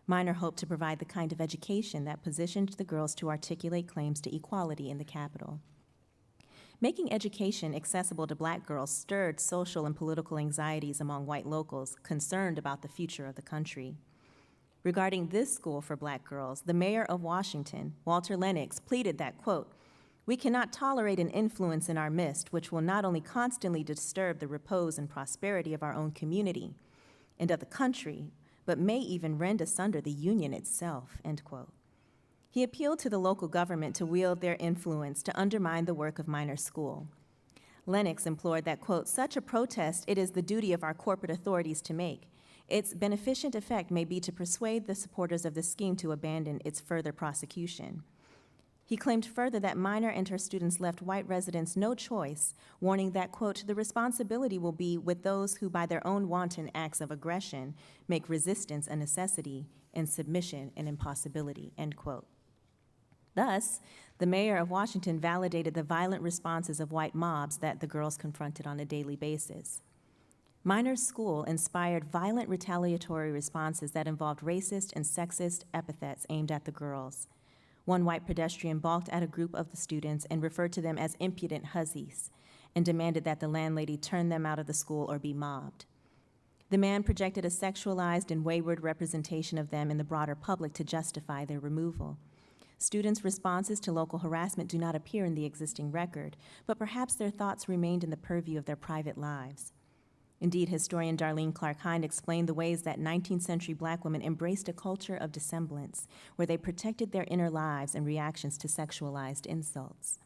C: Minor hoped to provide the kind of education that positioned the girls to articulate claims to equality in the Capitol. Making education accessible to black girls stirred social and political anxieties among white locals concerned about the future of the country. Regarding this school for black girls, the mayor of Washington, Walter Lennox, pleaded that, quote, "We cannot tolerate an influence in our midst which will not only constantly disturb the repose and prosperity of our own community and of the country, but may even rend asunder the Union itself," end quote. He appealed to the local government to wield their influence to undermine the work of Minor School. Lennox implored that, quote, "Such a protest it is the duty of our corporate authorities to make. Its beneficent effect may be to persuade the supporters of the scheme to abandon its further prosecution." He claimed further that Minor and her students left white residents no choice, warning that, quote, "The responsibility will be with those who by their own wanton acts of aggression make resistance a necessity and submission an impossibility," end quote. Thus, the mayor of Washington validated the violent responses of white mobs that the girls confronted on a daily basis. Minor's school inspired violent retaliatory responses that involved racist and sexist epithets aimed at the girls. One white pedestrian balked at a group of the students and referred to them as impudent hussies and demanded that the landlady turn them out of the school or be mobbed. The man projected a sexualized and wayward representation of them in the broader public to justify their removal. Students' responses to local harassment do not appear in the existing record, but perhaps their thoughts remained in the purview of their private lives. Indeed, historian Darlene Clark Hind explained the ways that 19th century Black women embraced a culture of dissemblance, where they protected their inner lives and reactions to sexualized insults.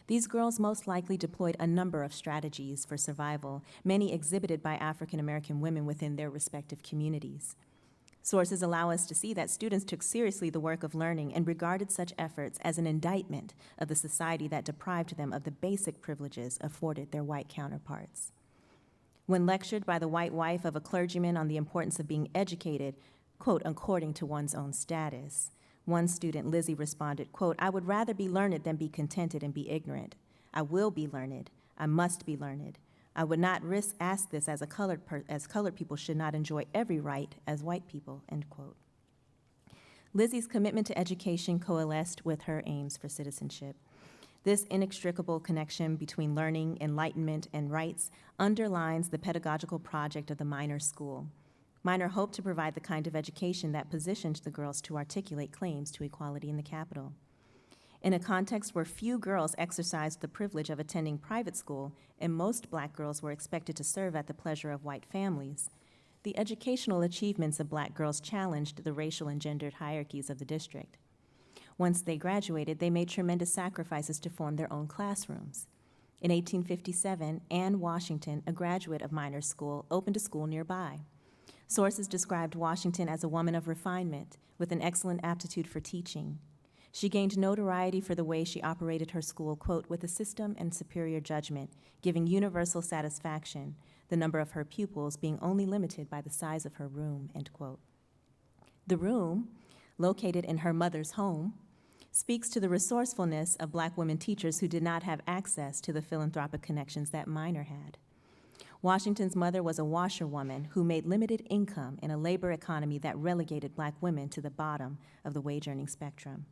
C: These girls most likely deployed a number of strategies for survival, many exhibited by African American women within their respective communities. Sources allow us to see that students took seriously the work of learning and regarded such efforts as an indictment of the society that deprived them of the basic privileges afforded their white counterparts. When lectured by the white wife of a clergyman on the importance of being educated, quote, according to one's own status, one student, Lizzie, responded, quote, I would rather be learned than be contented and be ignorant. I will be learned. I must be learned. I would not ask this as colored people should not enjoy every right as white people, end quote. Lizzie's commitment to education coalesced with her aims for citizenship. This inextricable connection between learning, enlightenment, and rights underlines the pedagogical project of the Minor School. Minor hoped to provide the kind of education that positioned the girls to articulate claims to equality in the Capitol. In a context where few girls exercised the privilege of attending private school and most Black girls were expected to serve at the pleasure of white families, the educational achievements of Black girls challenged the racial and gendered hierarchies of the district. Once they graduated, they made tremendous sacrifices to form their own classrooms. In 1857, Anne Washington, a graduate of Minor School, opened a school nearby. Sources described Washington as a woman of refinement with an excellent aptitude for teaching. She gained notoriety for the way she operated her school, quote, with a system and superior judgment, giving universal satisfaction, the number of her pupils being only limited by the size of her room, end quote. The room, located in her mother's home, speaks to the resourcefulness of Black women teachers who did not have access to the philanthropic connections that Minor had. Washington's mother was a washerwoman who made limited income in a labor economy that relegated Black women to the bottom of the wage-earning spectrum.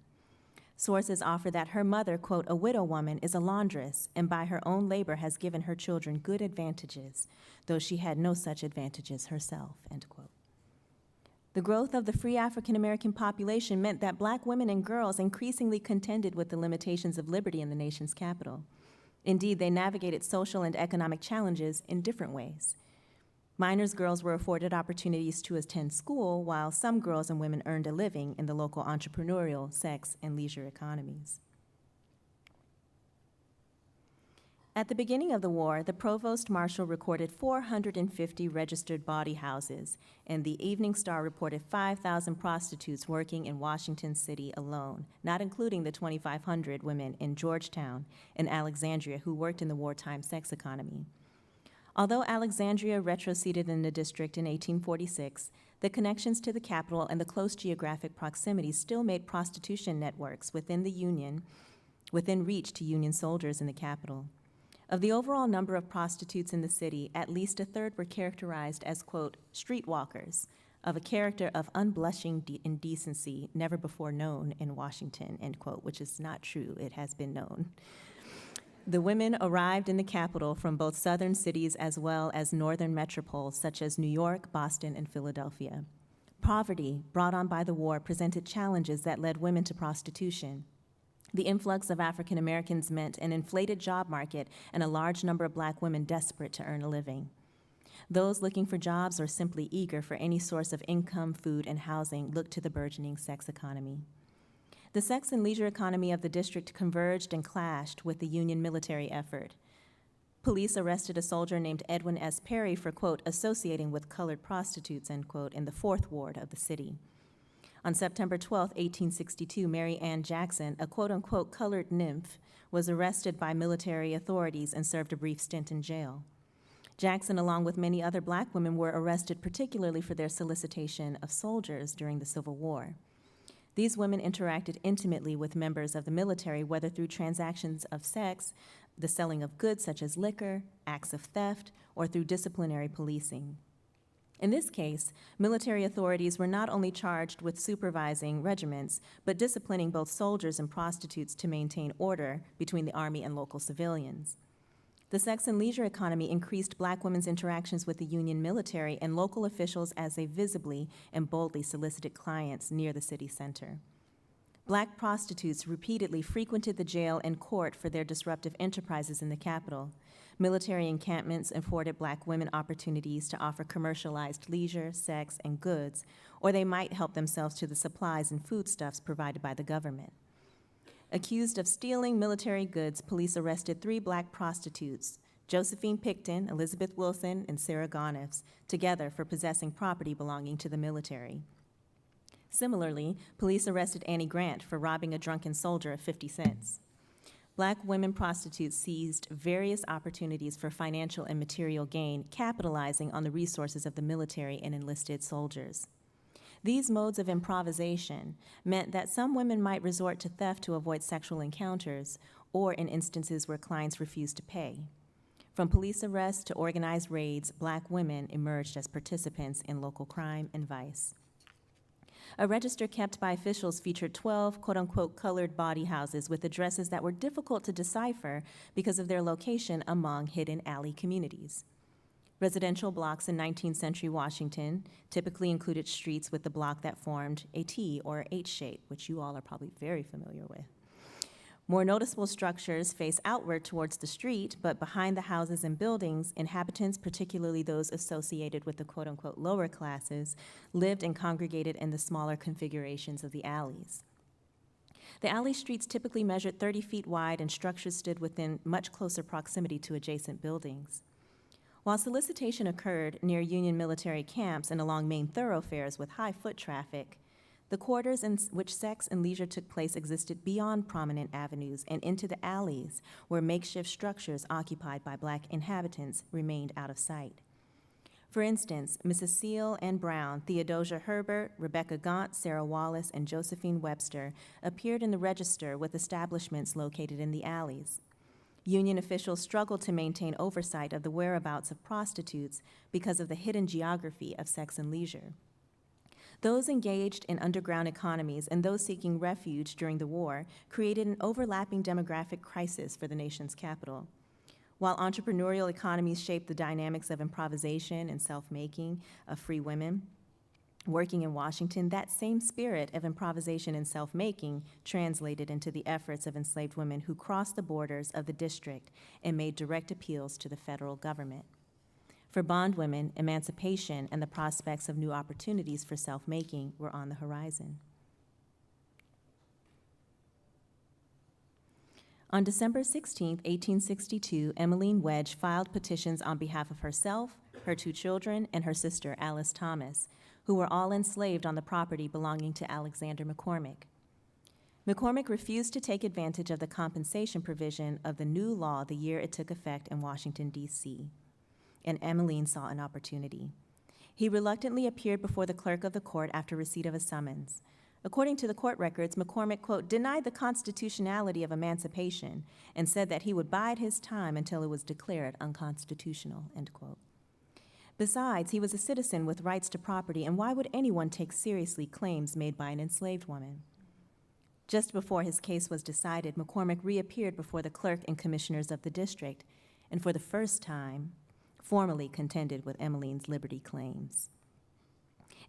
C: Sources offer that her mother, quote, a widow woman is a laundress and by her own labor has given her children good advantages, though she had no such advantages herself, end quote. The growth of the free African American population meant that Black women and girls increasingly contended with the limitations of liberty in the nation's capital. Indeed, they navigated social and economic challenges in different ways. Minor's girls were afforded opportunities to attend school, while some girls and women earned a living in the local entrepreneurial, sex, and leisure economies. At the beginning of the war, the Provost Marshal recorded 450 registered bawdy houses, and the Evening Star reported 5,000 prostitutes working in Washington City alone, not including the 2,500 women in Georgetown and Alexandria who worked in the wartime sex economy. Although Alexandria retroceded in the district in 1846, the connections to the capital and the close geographic proximity still made prostitution networks within reach to Union soldiers in the capital. Of the overall number of prostitutes in the city, at least a third were characterized as, quote, streetwalkers, of a character of unblushing indecency never before known in Washington, end quote, which is not true. It has been known. The women arrived in the capital from both southern cities as well as northern metropoles such as New York, Boston, and Philadelphia. Poverty brought on by the war presented challenges that led women to prostitution. The influx of African Americans meant an inflated job market and a large number of Black women desperate to earn a living. Those looking for jobs or simply eager for any source of income, food, and housing looked to the burgeoning sex economy. The sex and leisure economy of the district converged and clashed with the Union military effort. Police arrested a soldier named Edwin S. Perry for, quote, associating with colored prostitutes, end quote, in the 4th Ward of the city. On September 12, 1862, Mary Ann Jackson, a quote-unquote colored nymph, was arrested by military authorities and served a brief stint in jail. Jackson, along with many other Black women, were arrested particularly for their solicitation of soldiers during the Civil War. These women interacted intimately with members of the military, whether through transactions of sex, the selling of goods such as liquor, acts of theft, or through disciplinary policing. In this case, military authorities were not only charged with supervising regiments, but disciplining both soldiers and prostitutes to maintain order between the Army and local civilians. The sex and leisure economy increased Black women's interactions with the Union military and local officials as they visibly and boldly solicited clients near the city center. Black prostitutes repeatedly frequented the jail and court for their disruptive enterprises in the capital. Military encampments afforded Black women opportunities to offer commercialized leisure, sex, and goods, or they might help themselves to the supplies and foodstuffs provided by the government. Accused of stealing military goods, police arrested 3 Black prostitutes, Josephine Picton, Elizabeth Wilson, and Sarah Gonifs, together for possessing property belonging to the military. Similarly, police arrested Annie Grant for robbing a drunken soldier of 50 cents. Black women prostitutes seized various opportunities for financial and material gain, capitalizing on the resources of the military and enlisted soldiers. These modes of improvisation meant that some women might resort to theft to avoid sexual encounters, or in instances where clients refused to pay. From police arrests to organized raids, Black women emerged as participants in local crime and vice. A register kept by officials featured 12 quote-unquote colored body houses with addresses that were difficult to decipher because of their location among hidden alley communities. Residential blocks in 19th century Washington typically included streets with the block that formed a T or H shape, which you all are probably very familiar with. More noticeable structures face outward towards the street, but behind the houses and buildings, inhabitants, particularly those associated with the quote-unquote lower classes, lived and congregated in the smaller configurations of the alleys. The alley streets typically measured 30 feet wide, and structures stood within much closer proximity to adjacent buildings. While solicitation occurred near Union military camps and along main thoroughfares with high foot traffic, the quarters in which sex and leisure took place existed beyond prominent avenues and into the alleys, where makeshift structures occupied by Black inhabitants remained out of sight. For instance, Mrs. Seal and Brown, Theodosia Herbert, Rebecca Gaunt, Sarah Wallace, and Josephine Webster appeared in the register with establishments located in the alleys. Union officials struggled to maintain oversight of the whereabouts of prostitutes because of the hidden geography of sex and leisure. Those engaged in underground economies and those seeking refuge during the war created an overlapping demographic crisis for the nation's capital. While entrepreneurial economies shaped the dynamics of improvisation and self-making of free women working in Washington, that same spirit of improvisation and self-making translated into the efforts of enslaved women who crossed the borders of the district and made direct appeals to the federal government. For bondwomen, emancipation and the prospects of new opportunities for self-making were on the horizon. On December 16, 1862, Emmeline Wedge filed petitions on behalf of herself, her 2 children, and her sister, Alice Thomas, who were all enslaved on the property belonging to Alexander McCormick. McCormick refused to take advantage of the compensation provision of the new law the year it took effect in Washington, D.C., and Emmeline saw an opportunity. He reluctantly appeared before the clerk of the court after receipt of a summons. According to the court records, McCormick, quote, denied the constitutionality of emancipation and said that he would bide his time until it was declared unconstitutional, end quote. Besides, he was a citizen with rights to property, and why would anyone take seriously claims made by an enslaved woman? Just before his case was decided, McCormick reappeared before the clerk and commissioners of the district, and for the first time, formally contended with Emmeline's liberty claims.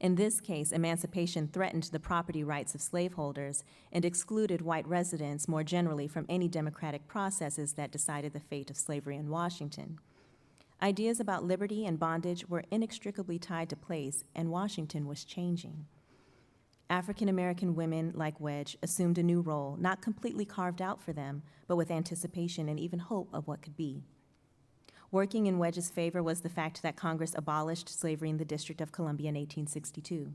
C: In this case, emancipation threatened the property rights of slaveholders and excluded white residents more generally from any democratic processes that decided the fate of slavery in Washington. Ideas about liberty and bondage were inextricably tied to place, and Washington was changing. African American women, like Wedge, assumed a new role, not completely carved out for them, but with anticipation and even hope of what could be. Working in Wedge's favor was the fact that Congress abolished slavery in the District of Columbia in 1862.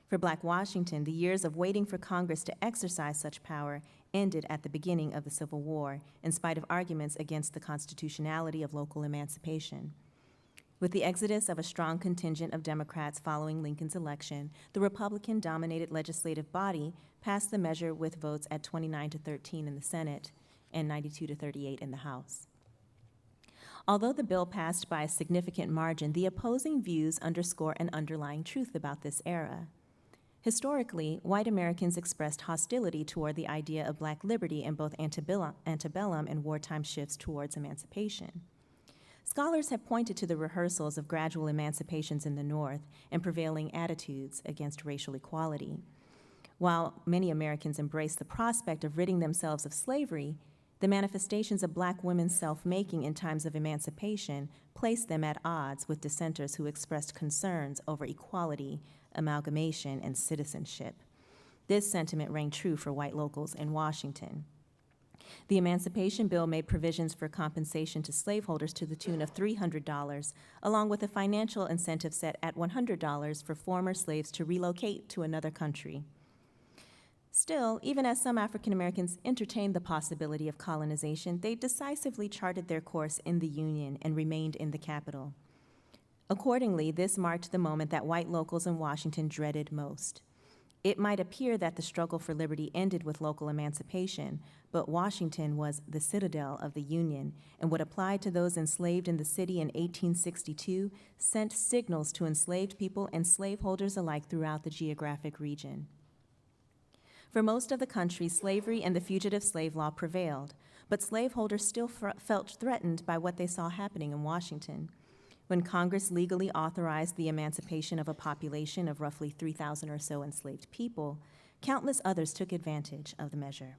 C: For Black Washington, the years of waiting for Congress to exercise such power ended at the beginning of the Civil War, in spite of arguments against the constitutionality of local emancipation. With the exodus of a strong contingent of Democrats following Lincoln's election, the Republican-dominated legislative body passed the measure with votes at 29-13 in the Senate and 92-38 in the House. Although the bill passed by a significant margin, the opposing views underscore an underlying truth about this era. Historically, white Americans expressed hostility toward the idea of Black liberty in both antebellum and wartime shifts towards emancipation. Scholars have pointed to the rehearsals of gradual emancipations in the North and prevailing attitudes against racial equality. While many Americans embraced the prospect of ridding themselves of slavery, the manifestations of black women's self-making in times of emancipation placed them at odds with dissenters who expressed concerns over equality, amalgamation, and citizenship. This sentiment rang true for white locals in Washington. The Emancipation Bill made provisions for compensation to slaveholders to the tune of $300, along with a financial incentive set at $100 for former slaves to relocate to another country. Still, even as some African Americans entertained the possibility of colonization, they decisively charted their course in the Union and remained in the capital. Accordingly, this marked the moment that white locals in Washington dreaded most. It might appear that the struggle for liberty ended with local emancipation, but Washington was the citadel of the Union, and what applied to those enslaved in the city in 1862 sent signals to enslaved people and slaveholders alike throughout the geographic region. For most of the country, slavery and the fugitive slave law prevailed, but slaveholders still felt threatened by what they saw happening in Washington. When Congress legally authorized the emancipation of a population of roughly 3,000 or so enslaved people, countless others took advantage of the measure.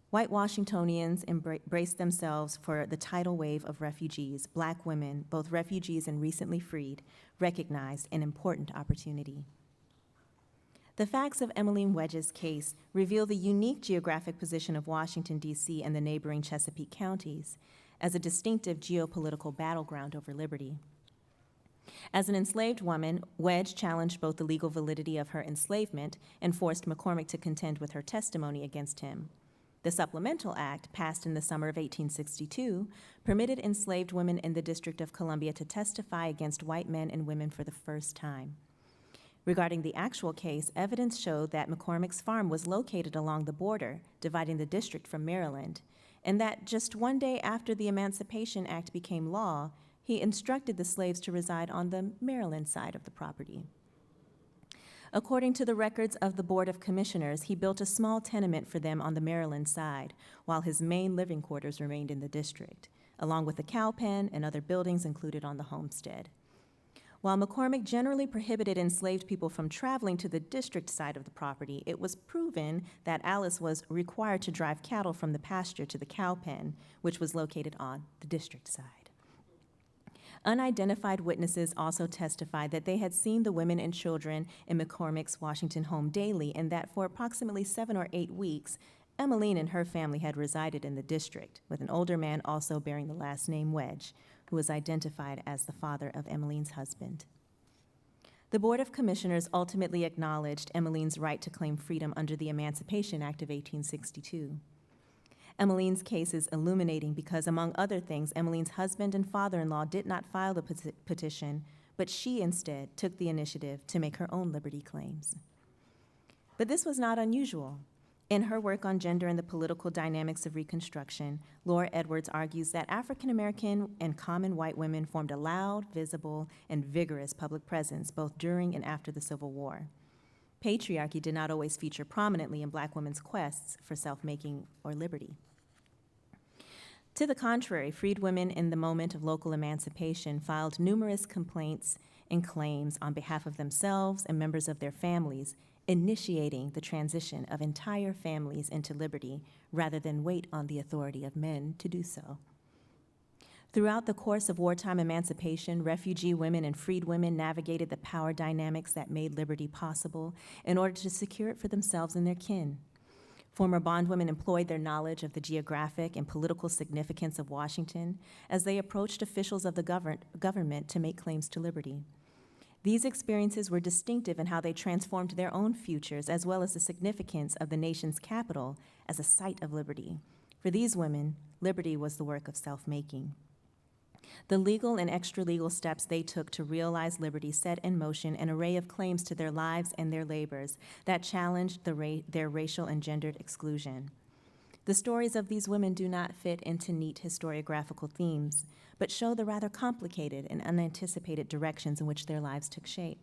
C: White Washingtonians embraced themselves for the tidal wave of refugees. Black women, both refugees and recently freed, recognized an important opportunity. The facts of Emmeline Wedge's case reveal the unique geographic position of Washington, D.C. and the neighboring Chesapeake counties as a distinctive geopolitical battleground over liberty. As an enslaved woman, Wedge challenged both the legal validity of her enslavement and forced McCormick to contend with her testimony against him. The Supplemental Act, passed in the summer of 1862, permitted enslaved women in the District of Columbia to testify against white men and women for the first time. Regarding the actual case, evidence showed that McCormick's farm was located along the border, dividing the district from Maryland, and that just one day after the Emancipation Act became law, he instructed the slaves to reside on the Maryland side of the property. According to the records of the Board of Commissioners, he built a small tenement for them on the Maryland side, while his main living quarters remained in the district, along with a cow pen and other buildings included on the homestead. While McCormick generally prohibited enslaved people from traveling to the district side of the property, it was proven that Alice was required to drive cattle from the pasture to the cow pen, which was located on the district side. Unidentified witnesses also testified that they had seen the women and children in McCormick's Washington home daily, and that for approximately 7 or 8 weeks, Emmeline and her family had resided in the district, with an older man also bearing the last name Wedge, who was identified as the father of Emmeline's husband. The Board of Commissioners ultimately acknowledged Emmeline's right to claim freedom under the Emancipation Act of 1862. Emmeline's case is illuminating because, among other things, Emmeline's husband and father-in-law did not file the petition, but she instead took the initiative to make her own liberty claims. But this was not unusual. In her work on gender and the political dynamics of Reconstruction, Laura Edwards argues that African American and common white women formed a loud, visible, and vigorous public presence both during and after the Civil War. Patriarchy did not always feature prominently in Black women's quests for self-making or liberty. To the contrary, freed women in the moment of local emancipation filed numerous complaints and claims on behalf of themselves and members of their families, initiating the transition of entire families into liberty rather than wait on the authority of men to do so. Throughout the course of wartime emancipation, refugee women and freed women navigated the power dynamics that made liberty possible in order to secure it for themselves and their kin. Former bondwomen employed their knowledge of the geographic and political significance of Washington as they approached officials of the government to make claims to liberty. These experiences were distinctive in how they transformed their own futures, as well as the significance of the nation's capital as a site of liberty. For these women, liberty was the work of self-making. The legal and extra-legal steps they took to realize liberty set in motion an array of claims to their lives and their labors that challenged their racial and gendered exclusion. The stories of these women do not fit into neat historiographical themes, but show the rather complicated and unanticipated directions in which their lives took shape.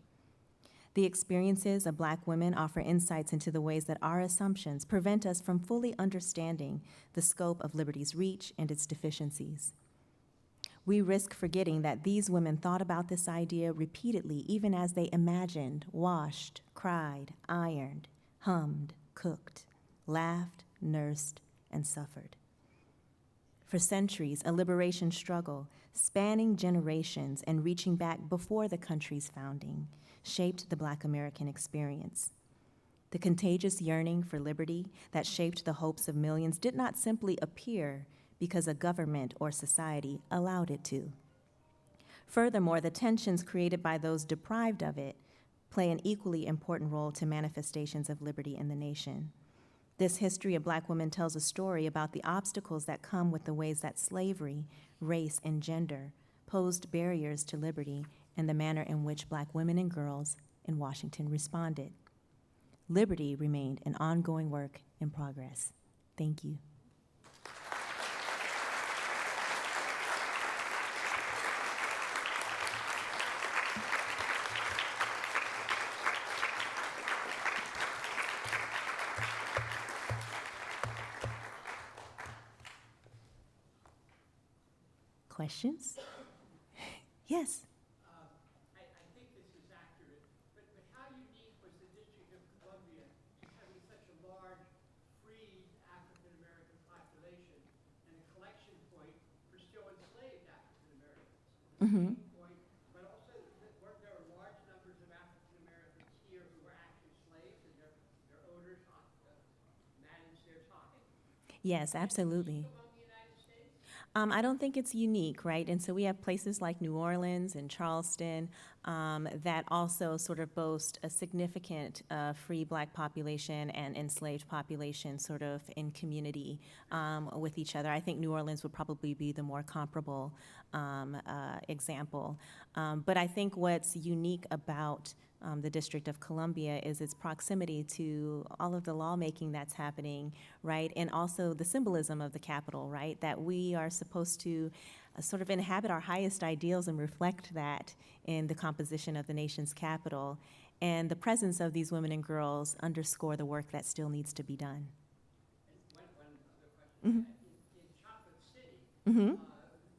C: The experiences of Black women offer insights into the ways that our assumptions prevent us from fully understanding the scope of liberty's reach and its deficiencies. We risk forgetting that these women thought about this idea repeatedly, even as they imagined, washed, cried, ironed, hummed, cooked, laughed, nursed, and suffered. For centuries, a liberation struggle spanning generations and reaching back before the country's founding shaped the Black American experience. The contagious yearning for liberty that shaped the hopes of millions did not simply appear because a government or society allowed it to. Furthermore, the tensions created by those deprived of it play an equally important role to manifestations of liberty in the nation. This history of Black women tells a story about the obstacles that come with the ways that slavery, race, and gender posed barriers to liberty and the manner in which Black women and girls in Washington responded. Liberty remained an ongoing work in progress. Thank you. Questions? Yes.
D: I think this is accurate, but how unique was the District of Columbia having such a large, free African-American population and a collection point for still enslaved African-Americans?
C: Mm-hmm.
D: Point, but also, weren't there large numbers of African-Americans here who were actually slaves and their owners managed their time?
C: Yes, absolutely.
D: Among the United States?
C: I don't think it's unique, right? And so we have places like New Orleans and Charleston that also sort of boast a significant free Black population and enslaved population sort of in community with each other. I think New Orleans would probably be the more comparable example. But I think what's unique about the District of Columbia is its proximity to all of the lawmaking that's happening, right? And also the symbolism of the Capitol, right? That we are supposed to sort of inhabit our highest ideals and reflect that in the composition of the nation's capital. And the presence of these women and girls underscore the work that still needs to be done.
D: One other question. In Chocolate City,
C: Mm-hmm.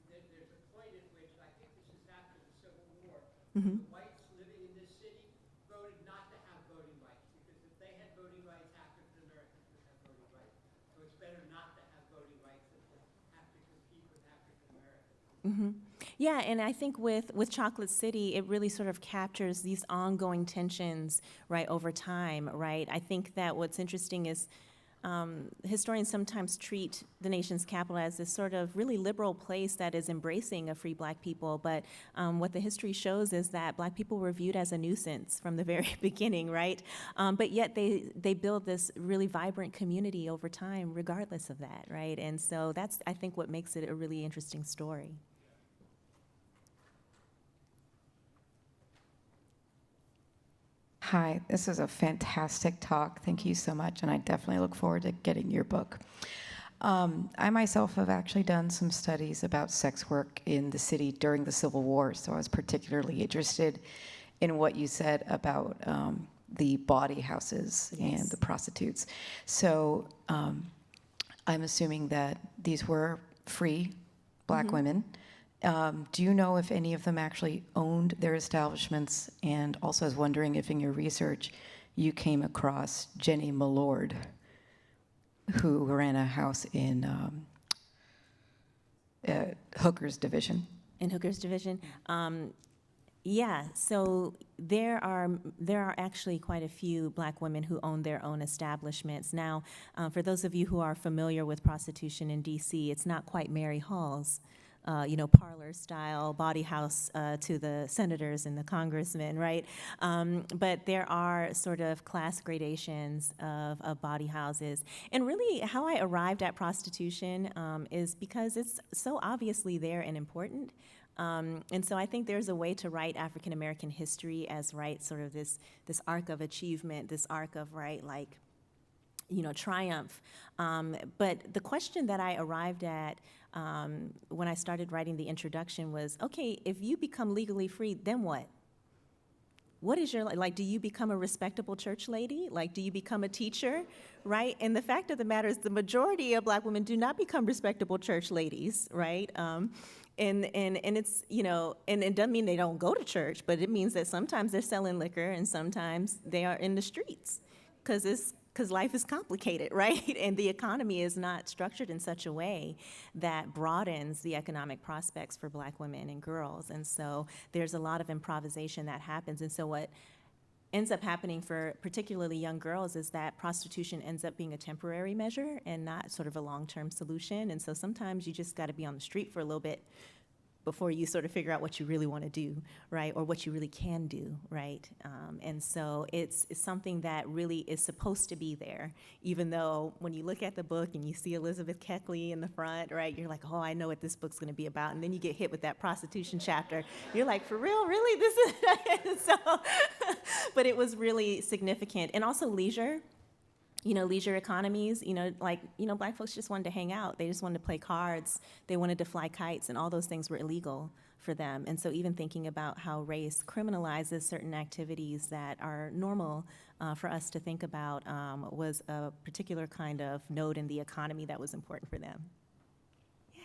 D: there's a point at which, I think this is after the Civil War,
C: Mm-hmm.
D: the whites living in this city voted not to have voting rights, because if they had voting rights, African Americans would have voting rights. So it's better not to have voting rights than to have to compete with African Americans.
C: Mm-hmm. Yeah, and I think with Chocolate City, it really sort of captures these ongoing tensions, right, over time, right? I think that what's interesting is historians sometimes treat the nation's capital as this sort of really liberal place that is embracing of free Black people, but what the history shows is that Black people were viewed as a nuisance from the very beginning, right? But yet they build this really vibrant community over time regardless of that, right? And so that's, I think, what makes it a really interesting story.
E: Hi, this is a fantastic talk. Thank you so much, and I definitely look forward to getting your book. I myself have actually done some studies about sex work in the city during the Civil War, so I was particularly interested in what you said about the bawdy houses and the prostitutes. So I'm assuming that these were free Black women. Do you know if any of them actually owned their establishments? And also I was wondering if in your research you came across Jenny Millord, who ran a house in Hooker's Division.
C: In Hooker's Division? Yeah, so there are actually quite a few Black women who own their own establishments. Now, for those of you who are familiar with prostitution in D.C., it's not quite Mary Hall's, parlor style, bawdy house to the senators and the congressmen, right? But there are sort of class gradations of bawdy houses. And really how I arrived at prostitution is because it's so obviously there and important. And so I think there's a way to write African American history as, right, sort of this arc of achievement, this arc of, right, like, triumph. But the question that I arrived at when I started writing the introduction was, okay, if you become legally free, then what? What is your, like, do you become a respectable church lady? Like, do you become a teacher, right? And the fact of the matter is the majority of Black women do not become respectable church ladies, right? And it's, and it doesn't mean they don't go to church, but it means that sometimes they're selling liquor and sometimes they are in the streets. because life is complicated, right? And the economy is not structured in such a way that broadens the economic prospects for Black women and girls. And so there's a lot of improvisation that happens. And so what ends up happening for particularly young girls is that prostitution ends up being a temporary measure and not sort of a long-term solution. And so sometimes you just got to be on the street for a little bit before you sort of figure out what you really want to do, right, or what you really can do, right? And so it's something that really is supposed to be there, even though when you look at the book and you see Elizabeth Keckley in the front, right, you're like, oh, I know what this book's going to be about, and then you get hit with that prostitution chapter. You're like, for real, really? This is so, but it was really significant. And also leisure. Leisure economies, Black folks just wanted to hang out. They just wanted to play cards. They wanted to fly kites, and all those things were illegal for them. And so even thinking about how race criminalizes certain activities that are normal for us to think about was a particular kind of node in the economy that was important for them. Yeah.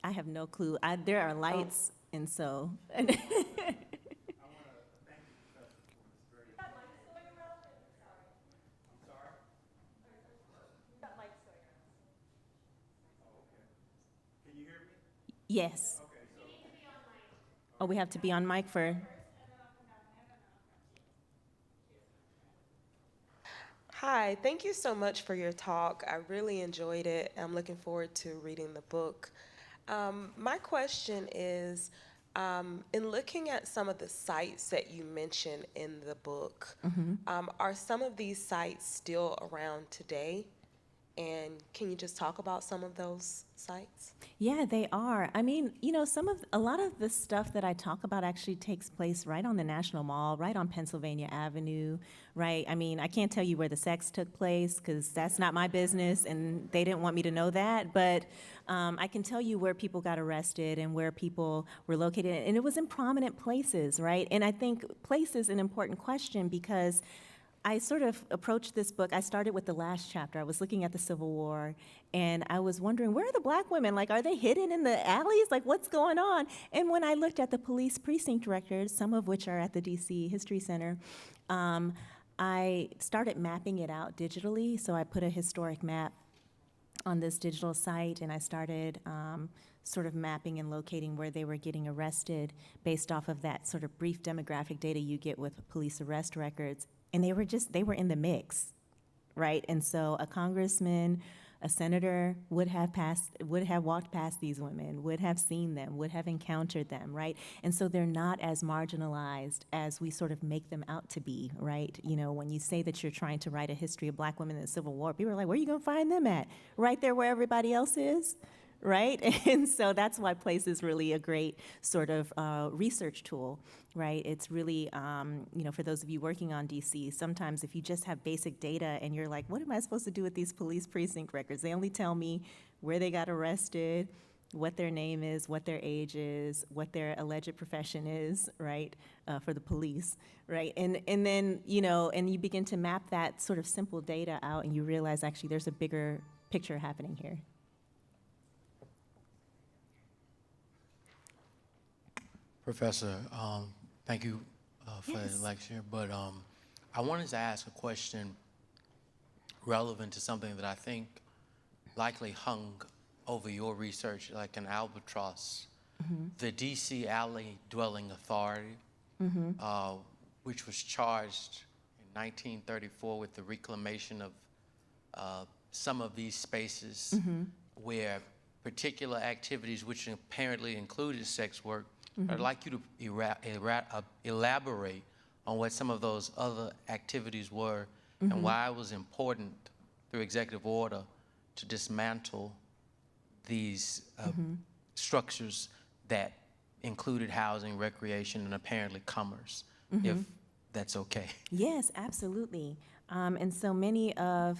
C: I have no clue. There are lights, and so. Yes. Oh, we have to be on mic for.
F: Hi, thank you so much for your talk. I really enjoyed it. I'm looking forward to reading the book. My question is, in looking at some of the sites that you mentioned in the book, are some of these sites still around today? And can you just talk about some of those sites?
C: Yeah, they are. I mean, a lot of the stuff that I talk about actually takes place right on the National Mall, right on Pennsylvania Avenue, right? I mean, I can't tell you where the sex took place because that's not my business, and they didn't want me to know that. But I can tell you where people got arrested and where people were located, and it was in prominent places, right? And I think place is an important question because I sort of approached this book. I started with the last chapter. I was looking at the Civil War, and I was wondering, where are the Black women? Like, are they hidden in the alleys? Like, what's going on? And when I looked at the police precinct records, some of which are at the DC History Center, I started mapping it out digitally. So I put a historic map on this digital site, and I started sort of mapping and locating where they were getting arrested based off of that sort of brief demographic data you get with police arrest records. And they were in the mix, right? And so a congressman, a senator would have walked past these women, would have seen them, would have encountered them, right? And so they're not as marginalized as we sort of make them out to be, right? When you say that you're trying to write a history of Black women in the Civil War, people are like, where are you gonna find them at? Right there where everybody else is? Right? And so that's why place is really a great sort of research tool, right? It's really, for those of you working on DC, sometimes if you just have basic data and you're like, what am I supposed to do with these police precinct records? They only tell me where they got arrested, what their name is, what their age is, what their alleged profession is, right, for the police, right? And then, and you begin to map that sort of simple data out and you realize actually there's a bigger picture happening here.
G: Professor, thank you for
C: Yes.
G: the lecture, but I wanted to ask a question relevant to something that I think likely hung over your research like an albatross. The DC Alley Dwelling Authority, which was charged in 1934 with the reclamation of some of these spaces where particular activities, which apparently included sex work, I'd like you to elaborate on what some of those other activities were and why it was important through executive order to dismantle these structures that included housing, recreation, and apparently commerce, if that's okay.
C: Yes, absolutely. And so many of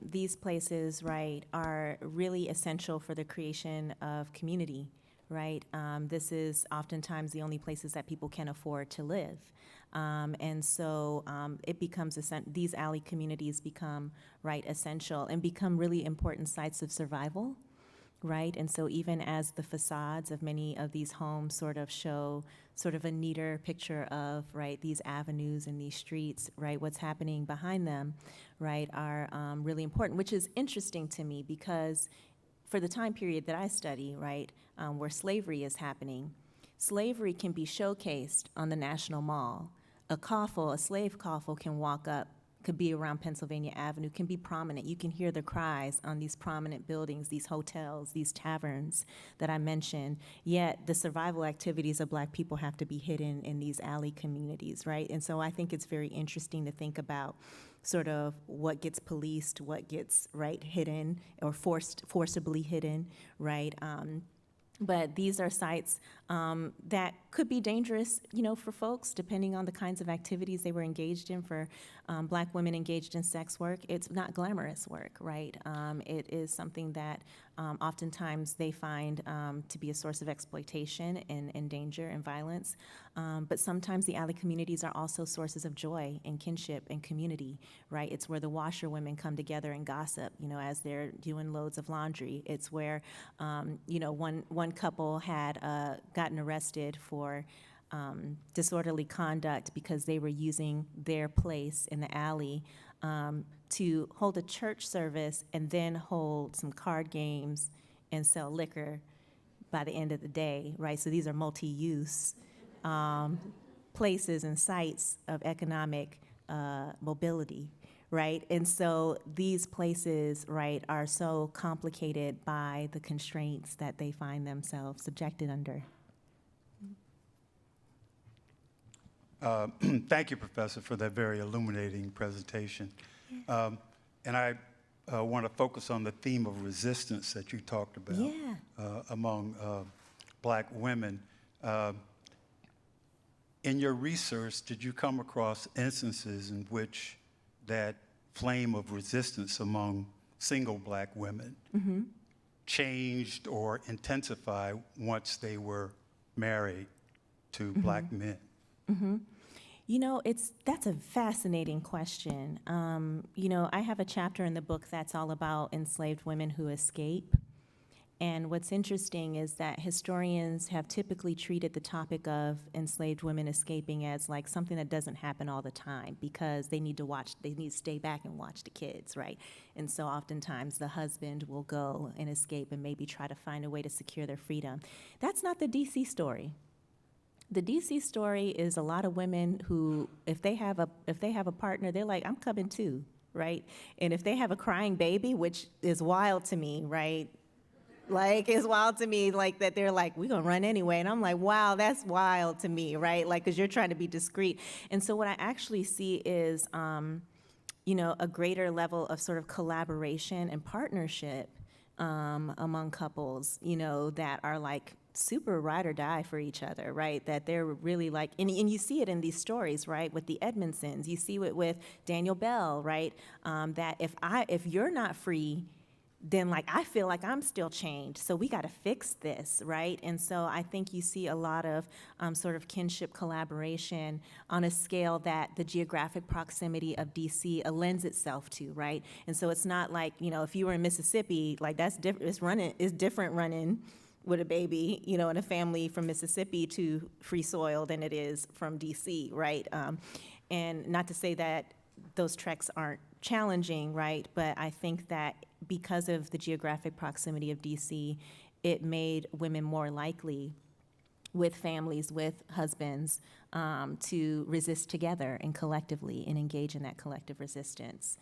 C: these places, right, are really essential for the creation of community, right? This is oftentimes the only places that people can afford to live. And so it becomes, these alley communities become, right, essential and become really important sites of survival, right? And so even as the facades of many of these homes sort of show sort of a neater picture of, right, these avenues and these streets, right, what's happening behind them, right, are really important, which is interesting to me because for the time period that I study, right, where slavery is happening, slavery can be showcased on the National Mall. A coffle, a slave coffle can walk up, could be around Pennsylvania Avenue, can be prominent. You can hear the cries on these prominent buildings, these hotels, these taverns that I mentioned. Yet the survival activities of Black people have to be hidden in these alley communities, right? And so I think it's very interesting to think about sort of what gets policed, what gets, right, hidden or forcibly hidden, right? But these are sites that could be dangerous, you know, for folks, depending on the kinds of activities they were engaged in. For Black women engaged in sex work, it's not glamorous work, right? It is something that oftentimes they find to be a source of exploitation and danger and violence. But sometimes the alley communities are also sources of joy and kinship and community, right? It's where the washerwomen come together and gossip, you know, as they're doing loads of laundry. It's where, you know, one couple had gotten arrested for disorderly conduct because they were using their place in the alley to hold a church service and then hold some card games and sell liquor by the end of the day, right? So these are multi-use places and sites of economic mobility, right? And so these places, right, are so complicated by the constraints that they find themselves subjected under.
H: Thank you, Professor, for that very illuminating presentation. And I want to focus on the theme of resistance that you talked about among Black women. In your research, did you come across instances in which that flame of resistance among single Black women changed or intensified once they were married to Black men?
C: You know, that's a fascinating question. You know, I have a chapter in the book that's all about enslaved women who escape. And what's interesting is that historians have typically treated the topic of enslaved women escaping as like something that doesn't happen all the time because they need to stay back and watch the kids, right? And so oftentimes the husband will go and escape and maybe try to find a way to secure their freedom. That's not the DC story. The DC story is a lot of women who, if they have a partner, they're like, I'm coming too, right? And if they have a crying baby, which is wild to me, right? Like, it's wild to me, like, that they're like, we're gonna run anyway. And I'm like, wow, that's wild to me, right? Like, because you're trying to be discreet. And so what I actually see is, you know, a greater level of sort of collaboration and partnership among couples, you know, that are like super ride or die for each other, right? That they're really like, and you see it in these stories, right? With the Edmondsons, you see it with Daniel Bell, right? That if you're not free, then like I feel like I'm still chained, so we got to fix this, right? And so I think you see a lot of sort of kinship collaboration on a scale that the geographic proximity of DC lends itself to, right? And so it's not like, you know, if you were in Mississippi, like that's different. It's different running with a baby, you know, in a family from Mississippi to free soil than it is from DC, right? And not to say that those treks aren't challenging, right? But I think that because of the geographic proximity of DC, it made women more likely with families, with husbands, to resist together and collectively and engage in that collective resistance.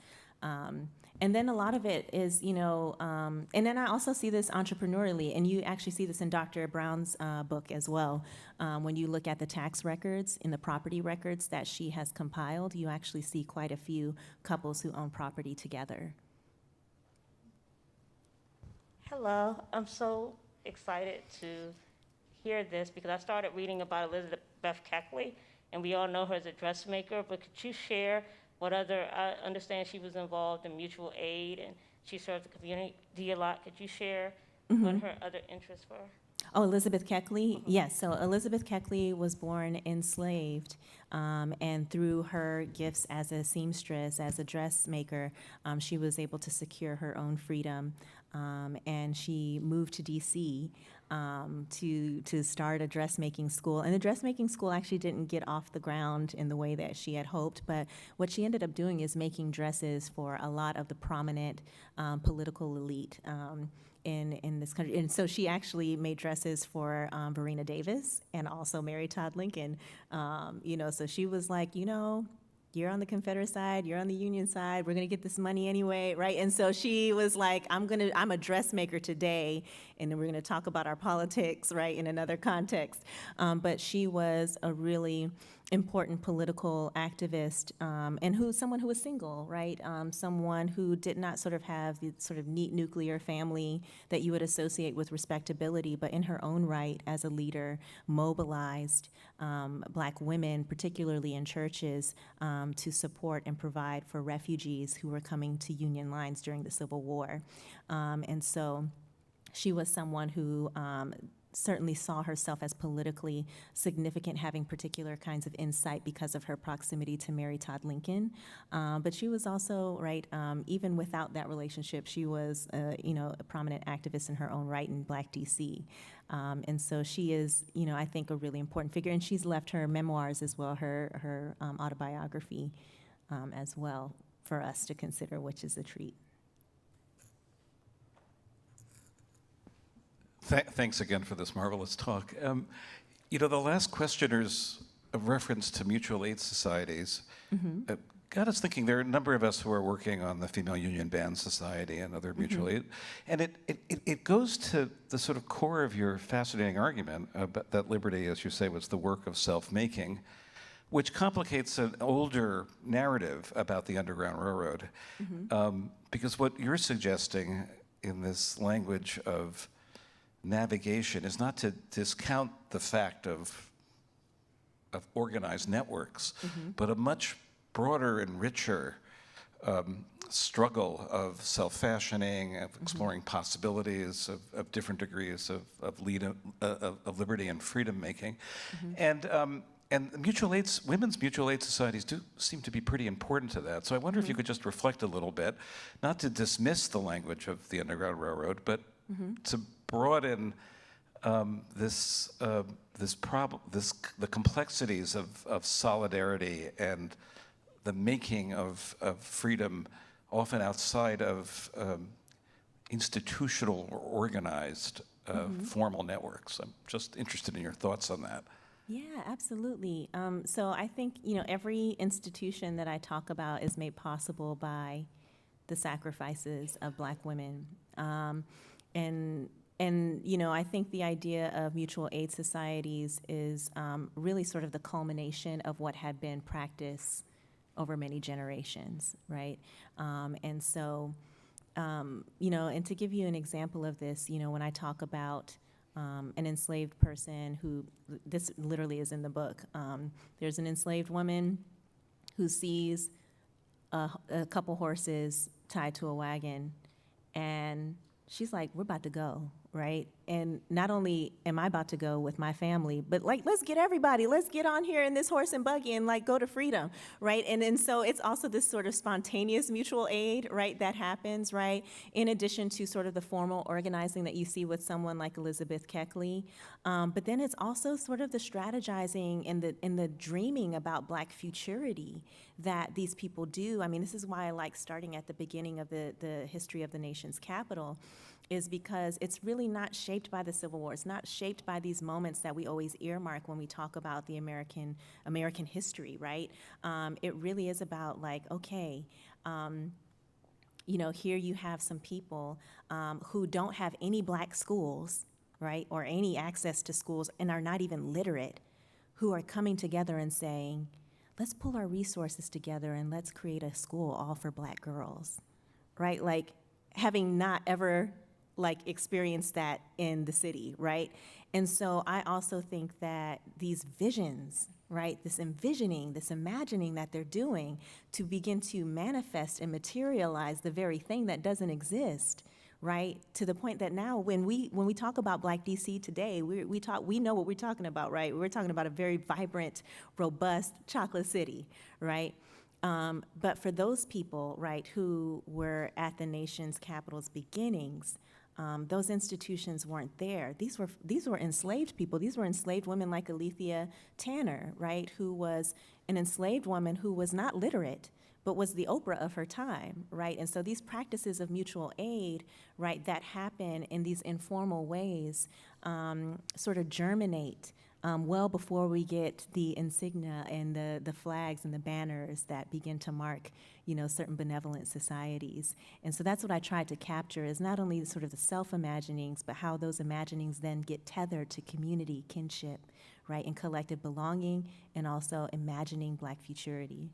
C: And then a lot of it is, you know, and then I also see this entrepreneurially, and you actually see this in Dr. Brown's book as well. When you look at the tax records and the property records that she has compiled, you actually see quite a few couples who own property together.
I: Hello, I'm so excited to hear this because I started reading about Elizabeth Keckley, and we all know her as a dressmaker, but could you share what other, I understand she was involved in mutual aid and she served the community a lot. Could you share what her other interests were?
C: Oh, Elizabeth Keckley? Yes, so Elizabeth Keckley was born enslaved, and through her gifts as a seamstress, as a dressmaker, she was able to secure her own freedom. and she moved to DC to start a dressmaking school. And the dressmaking school actually didn't get off the ground in the way that she had hoped, but what she ended up doing is making dresses for a lot of the prominent political elite in this country. And so she actually made dresses for Verena Davis and also Mary Todd Lincoln. So she was like, you're on the Confederate side, you're on the Union side, we're gonna get this money anyway, right? And so she was like, I'm a dressmaker today, and then we're gonna talk about our politics, right, in another context. But she was a really important political activist, and someone who was single, right? Someone who did not sort of have the sort of neat nuclear family that you would associate with respectability, but in her own right as a leader, mobilized Black women, particularly in churches, to support and provide for refugees who were coming to Union lines during the Civil War. And so she was someone who certainly saw herself as politically significant, having particular kinds of insight because of her proximity to Mary Todd Lincoln. But she was also, right, even without that relationship, she was, a prominent activist in her own right in Black DC. And so she is, I think a really important figure. And she's left her memoirs as well, her autobiography as well for us to consider, which is a treat.
J: Thanks again for this marvelous talk. The last questioner's reference to mutual aid societies got us thinking. There are a number of us who are working on the Female Union Band Society and other mutual aid, and it goes to the sort of core of your fascinating argument about that liberty, as you say, was the work of self-making, which complicates an older narrative about the Underground Railroad, because what you're suggesting in this language of navigation is not to discount the fact of organized networks, but a much broader and richer struggle of self-fashioning, of exploring possibilities of different degrees of liberty and freedom making. And women's mutual aid societies do seem to be pretty important to that. So I wonder if you could just reflect a little bit, not to dismiss the language of the Underground Railroad, but to broaden the complexities of solidarity and the making of freedom, often outside of institutional or organized formal networks. I'm just interested in your thoughts on that.
C: Yeah, absolutely. So I think, every institution that I talk about is made possible by the sacrifices of Black women. And I think the idea of mutual aid societies is really sort of the culmination of what had been practiced over many generations, right? And so, and to give you an example of this, when I talk about an enslaved person who, this literally is in the book, there's an enslaved woman who sees a couple horses tied to a wagon, and she's like, we're about to go, right? And not only am I about to go with my family, but let's get everybody, let's get on here in this horse and buggy and go to freedom, right? And so it's also this sort of spontaneous mutual aid, right, that happens, right? In addition to sort of the formal organizing that you see with someone like Elizabeth Keckley. But then it's also sort of the strategizing and the dreaming about Black futurity that these people do. I mean, this is why I like starting at the beginning of the history of the nation's capital, is because it's really not shaped by the Civil War. It's not shaped by these moments that we always earmark when we talk about the American history, right? It really is about okay, here you have some people who don't have any Black schools, right, or any access to schools and are not even literate, who are coming together and saying, let's pull our resources together and let's create a school all for Black girls, right? Having not ever experienced that in the city, right? And so I also think that these visions, right, this envisioning, this imagining that they're doing to begin to manifest and materialize the very thing that doesn't exist, right? To the point that now when we talk about Black DC today, we know what we're talking about, right? We're talking about a very vibrant, robust chocolate city, right? But for those people, right, who were at the nation's capital's beginnings, those institutions weren't there. These were enslaved people. These were enslaved women like Alethea Tanner, right, who was an enslaved woman who was not literate, but was the Oprah of her time, right? And so these practices of mutual aid, right, that happen in these informal ways sort of germinate well before we get the insignia and the flags and the banners that begin to mark, certain benevolent societies. And so that's what I tried to capture, is not only sort of the self-imaginings, but how those imaginings then get tethered to community, kinship, right, and collective belonging, and also imagining Black futurity.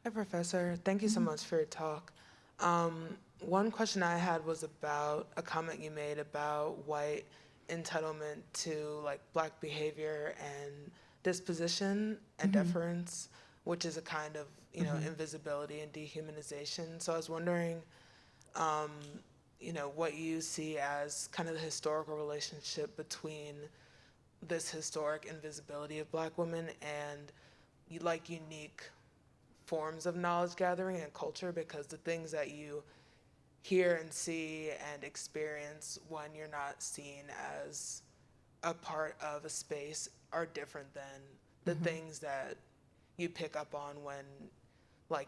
K: Hi, Professor. Thank you so much for your talk. One question I had was about a comment you made about white entitlement to Black behavior and disposition and deference, which is a kind of invisibility and dehumanization. So I was wondering, what you see as kind of the historical relationship between this historic invisibility of Black women and unique forms of knowledge gathering and culture, because the things that you hear and see and experience when you're not seen as a part of a space are different than the things that you pick up on when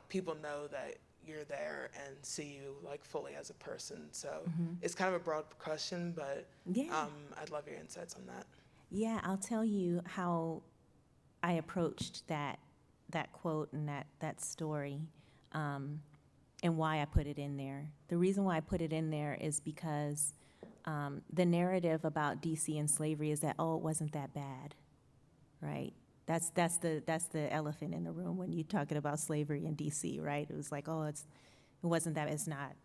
K: people know that you're there and see you fully as a person. So it's kind of a broad question, but
C: Yeah.
K: I'd love your insights on that.
C: Yeah, I'll tell you how I approached that quote and that story, and why I put it in there. The reason why I put it in there is because the narrative about DC and slavery is that, oh, it wasn't that bad, right? That's the elephant in the room when you're talking about slavery in DC, right? It was like, oh, it wasn't that. It's not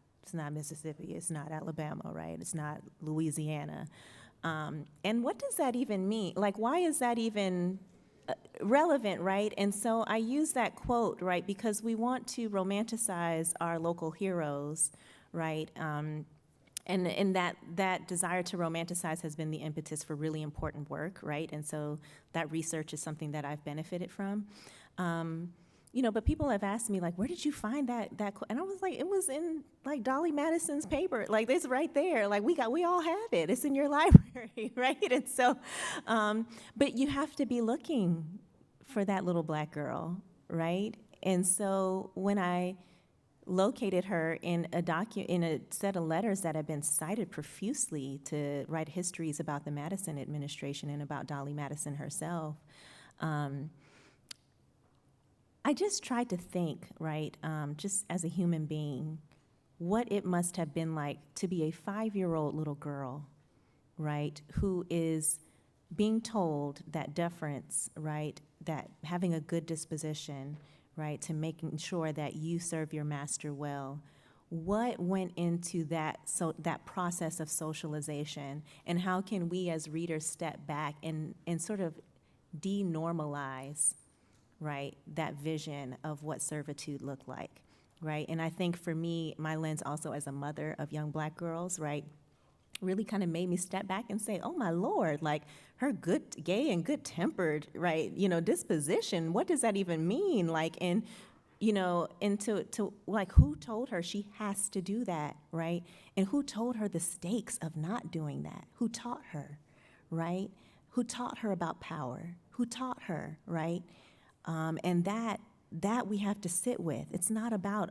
C: Mississippi. It's not Alabama, right? It's not Louisiana. And what does that even mean? Why is that even relevant, right? And so I use that quote, right, because we want to romanticize our local heroes, right? And that desire to romanticize has been the impetus for really important work, right? And so that research is something that I've benefited from. But people have asked me, where did you find that quote? And I was like, it was in Dolly Madison's paper. It's right there. We all have it. It's in your library, right? And so, but you have to be looking for that little Black girl, right? And so when I located her in a set of letters that have been cited profusely to write histories about the Madison administration and about Dolly Madison herself, I just tried to think, right, just as a human being, what it must have been like to be a 5-year-old little girl, right, who is being told that deference, right, that having a good disposition, right, to making sure that you serve your master well. What went into that process of socialization, and how can we as readers step back and sort of denormalize, right, that vision of what servitude looked like, right? And I think for me, my lens also as a mother of young Black girls, right, really kind of made me step back and say, oh my Lord, her good, gay and good-tempered, right, disposition, what does that even mean? And to who told her she has to do that, right? And who told her the stakes of not doing that? Who taught her, right? Who taught her about power? Who taught her, right? And that we have to sit with. It's not about,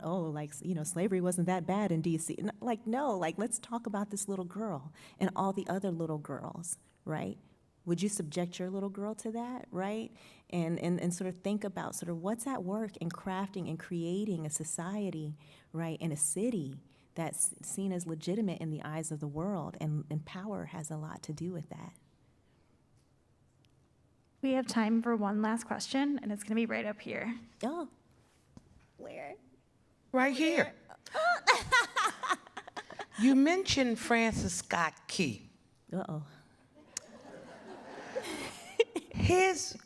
C: slavery wasn't that bad in DC. No, let's talk about this little girl and all the other little girls, right? Would you subject your little girl to that, right? And sort of think about sort of what's at work in crafting and creating a society, right, in a city that's seen as legitimate in the eyes of the world, and power has a lot to do with that.
L: We have time for one last question, and it's going to be right up here.
C: Oh, where?
M: Right here. You mentioned Francis Scott Key.
C: Uh-oh.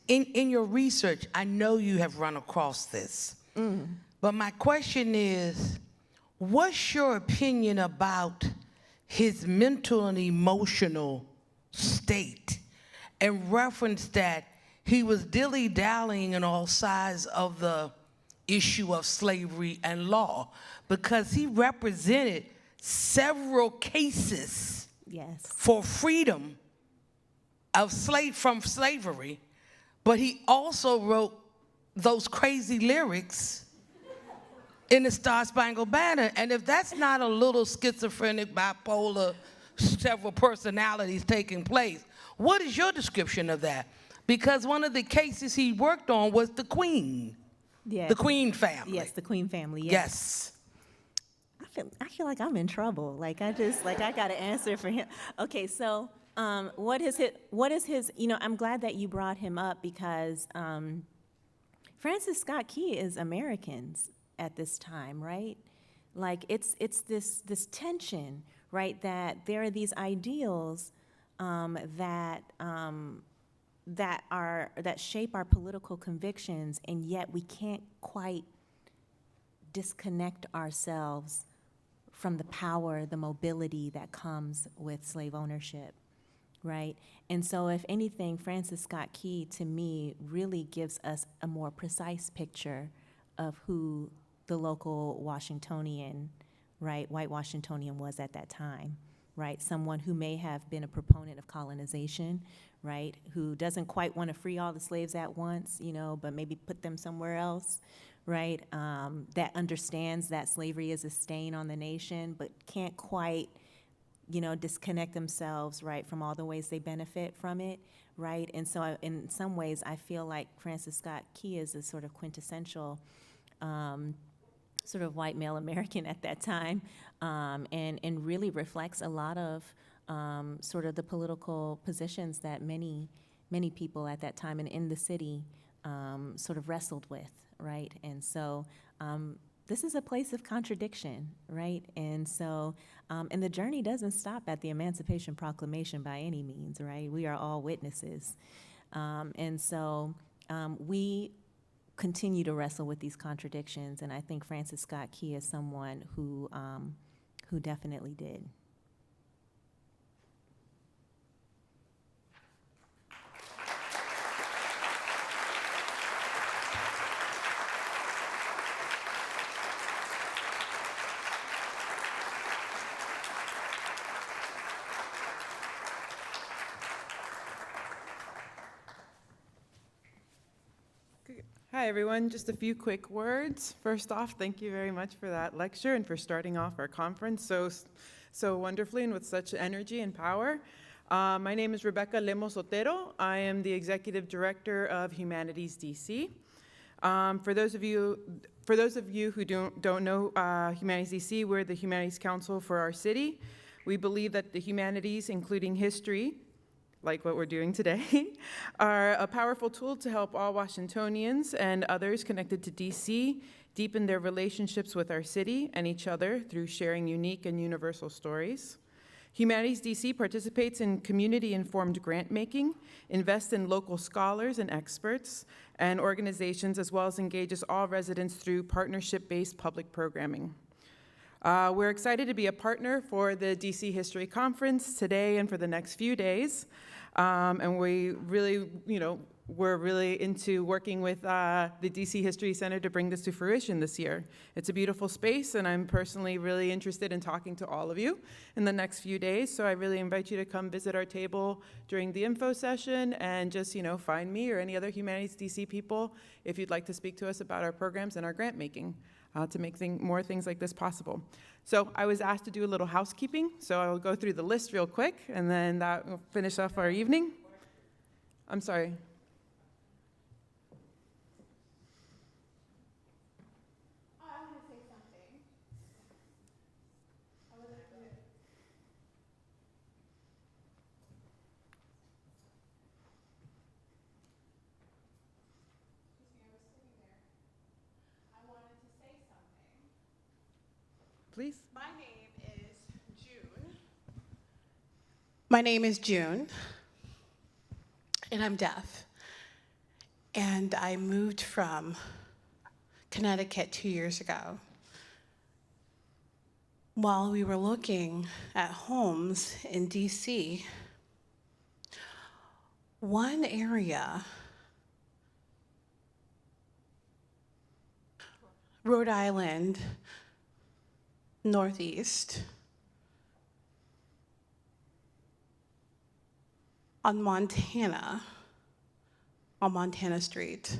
M: In your research, I know you have run across this, but my question is, what's your opinion about his mental and emotional state, and reference that he was dilly-dallying on all sides of the issue of slavery and law, because he represented several cases
C: Yes.
M: for freedom of from slavery, but he also wrote those crazy lyrics in the Star Spangled Banner. And if that's not a little schizophrenic, bipolar, several personalities taking place, what is your description of that? Because one of the cases he worked on was the Queen,
C: Yes.
M: the Queen family.
C: Yes, the Queen family. Yes.
M: Yes.
C: I feel like I'm in trouble. Like I got to answer for him. Okay, so what is his, I'm glad that you brought him up because Francis Scott Key is Americans at this time, right? Like it's this tension, right? That there are these ideals that shape our political convictions, and yet we can't quite disconnect ourselves from the power, the mobility that comes with slave ownership, right? And so if anything, Francis Scott Key, to me, really gives us a more precise picture of who the local Washingtonian, right, white Washingtonian was at that time, right? Someone who may have been a proponent of colonization, right, who doesn't quite want to free all the slaves at once, but maybe put them somewhere else, right, that understands that slavery is a stain on the nation, but can't quite, disconnect themselves, right, from all the ways they benefit from it, right? And so in some ways, I feel like Francis Scott Key is a sort of quintessential sort of white male American at that time, and really reflects a lot of sort of the political positions that many people at that time and in the city sort of wrestled with, right? And so this is a place of contradiction, right? And so, and the journey doesn't stop at the Emancipation Proclamation by any means, right? We are all witnesses. And so we continue to wrestle with these contradictions, and I think Francis Scott Key is someone who definitely did.
N: Hi, everyone. Just a few quick words. First off, thank you very much for that lecture and for starting off our conference so wonderfully and with such energy and power. My name is Rebecca Lemos Otero. I am the Executive Director of Humanities DC. For those of you who don't know Humanities DC, we're the Humanities Council for our city. We believe that the humanities, including history, like what we're doing today, are a powerful tool to help all Washingtonians and others connected to DC deepen their relationships with our city and each other through sharing unique and universal stories. Humanities DC participates in community-informed grant-making, invests in local scholars and experts and organizations, as well as engages all residents through partnership-based public programming. We're excited to be a partner for the DC History Conference today and for the next few days. And we really, we're really into working with the DC History Center to bring this to fruition this year. It's a beautiful space, and I'm personally really interested in talking to all of you in the next few days. So I really invite you to come visit our table during the info session and just, find me or any other Humanities DC people if you'd like to speak to us about our programs and our grant making. To make more things like this possible. So I was asked to do a little housekeeping, so I will go through the list real quick, and then that will finish off our evening. I'm sorry.
L: I want to say something.
N: Please.
L: My name is June, and I'm deaf. And I moved from Connecticut 2 years ago. While we were looking at homes in DC, one area
O: Rhode Island, Northeast, on Montana Street,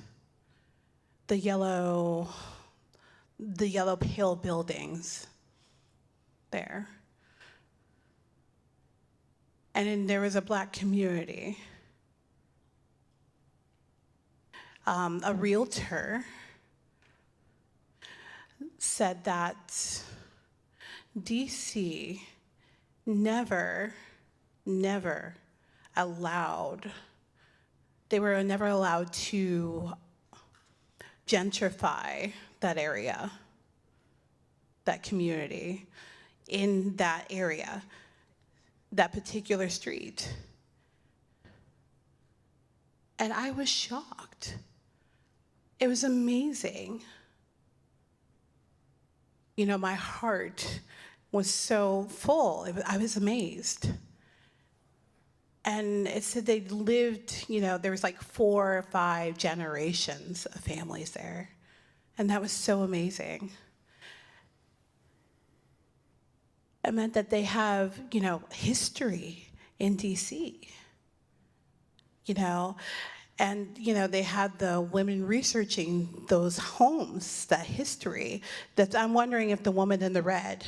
O: the yellow pale buildings there. And then there was a Black community. A realtor said that DC never allowed, they were never allowed to gentrify that area, that community, in that area, that particular street. And I was shocked. It was amazing. You know, my heart was so full. I was amazed. And it said they lived, you know, there was like 4 or 5 generations of families there. And that was so amazing. It meant that they have, you know, history in DC. You know, and, you know, they had the women researching those homes, that history. That I'm wondering if the woman in the red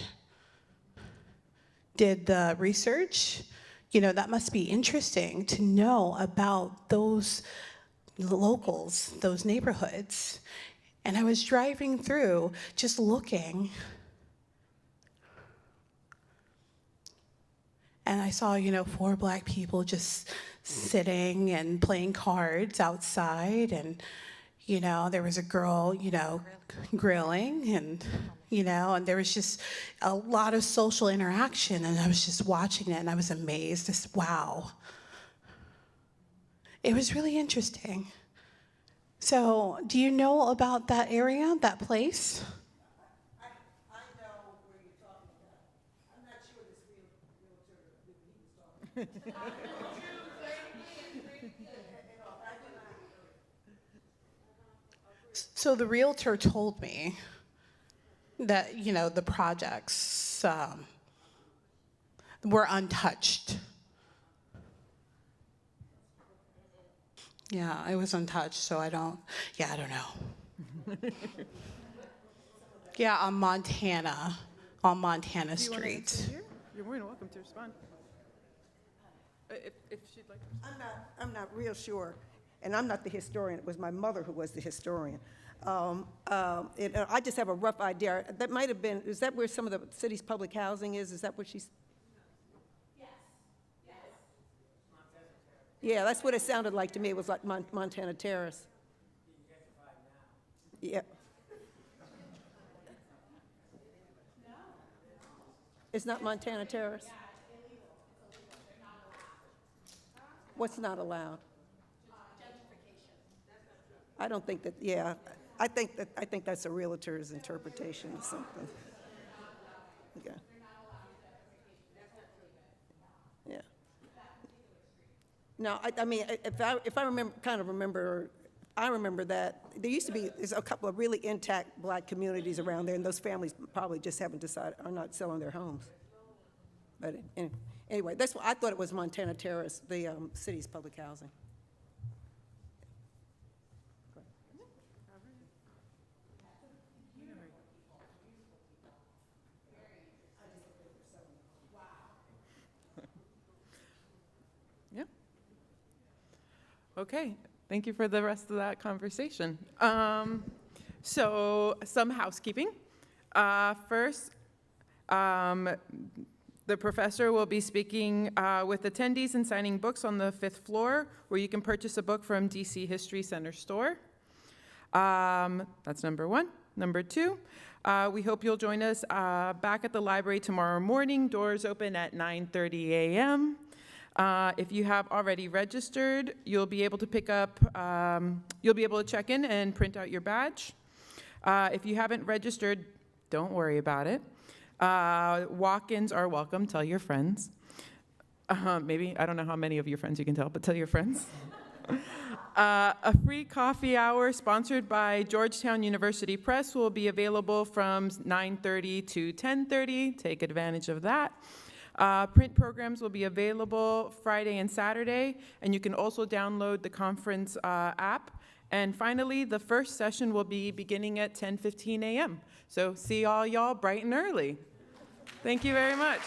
O: did the research. You know, that must be interesting to know about those locals, those neighborhoods. And I was driving through, just looking, and I saw, you know, 4 Black people just sitting and playing cards outside, and, you know, there was a girl, you know, grilling, and, you know, and there was just a lot of social interaction, and I was just watching it, and I was amazed, just wow. It was really interesting. So, do you know about that area, that place?
B: I know where you're talking about. I'm not sure this realtor who he was talking about.
O: So the realtor told me that, you know, the projects were untouched. Yeah, it was untouched, so I don't know. Yeah, on Montana Street.
N: You're more than welcome to respond. If she'd like to respond.
B: I'm not real sure, and I'm not the historian. It was my mother who was the historian. I just have a rough idea. That might have been, is that where some of the city's public housing is? Is that what she's? Yes. Yeah, that's what it sounded like to me. It was like Montana Terrace. Yeah. It's not Montana Terrace? What's not allowed? I don't think that, yeah. I think that's a realtor's interpretation of something. Okay. Yeah. No, I mean, if I remember, I remember that there used to be, there's a couple of really intact Black communities around there, and those families probably just haven't decided, are not selling their homes. But anyway, that's what I thought it was Montana Terrace, the city's public housing.
N: Okay, thank you for the rest of that conversation. So some housekeeping. First, the professor will be speaking with attendees and signing books on the 5th floor, where you can purchase a book from DC History Center store. That's number 1. Number 2, we hope you'll join us back at the library tomorrow morning. Doors open at 9:30 a.m. If you have already registered, you'll be able to you'll be able to check in and print out your badge. If you haven't registered, don't worry about it. Walk-ins are welcome, tell your friends. Maybe, I don't know how many of your friends you can tell, but tell your friends. A free coffee hour sponsored by Georgetown University Press will be available from 9:30 to 10:30. Take advantage of that. Print programs will be available Friday and Saturday, and you can also download the conference app. And finally, the first session will be beginning at 10:15 a.m. So see all y'all bright and early. Thank you very much.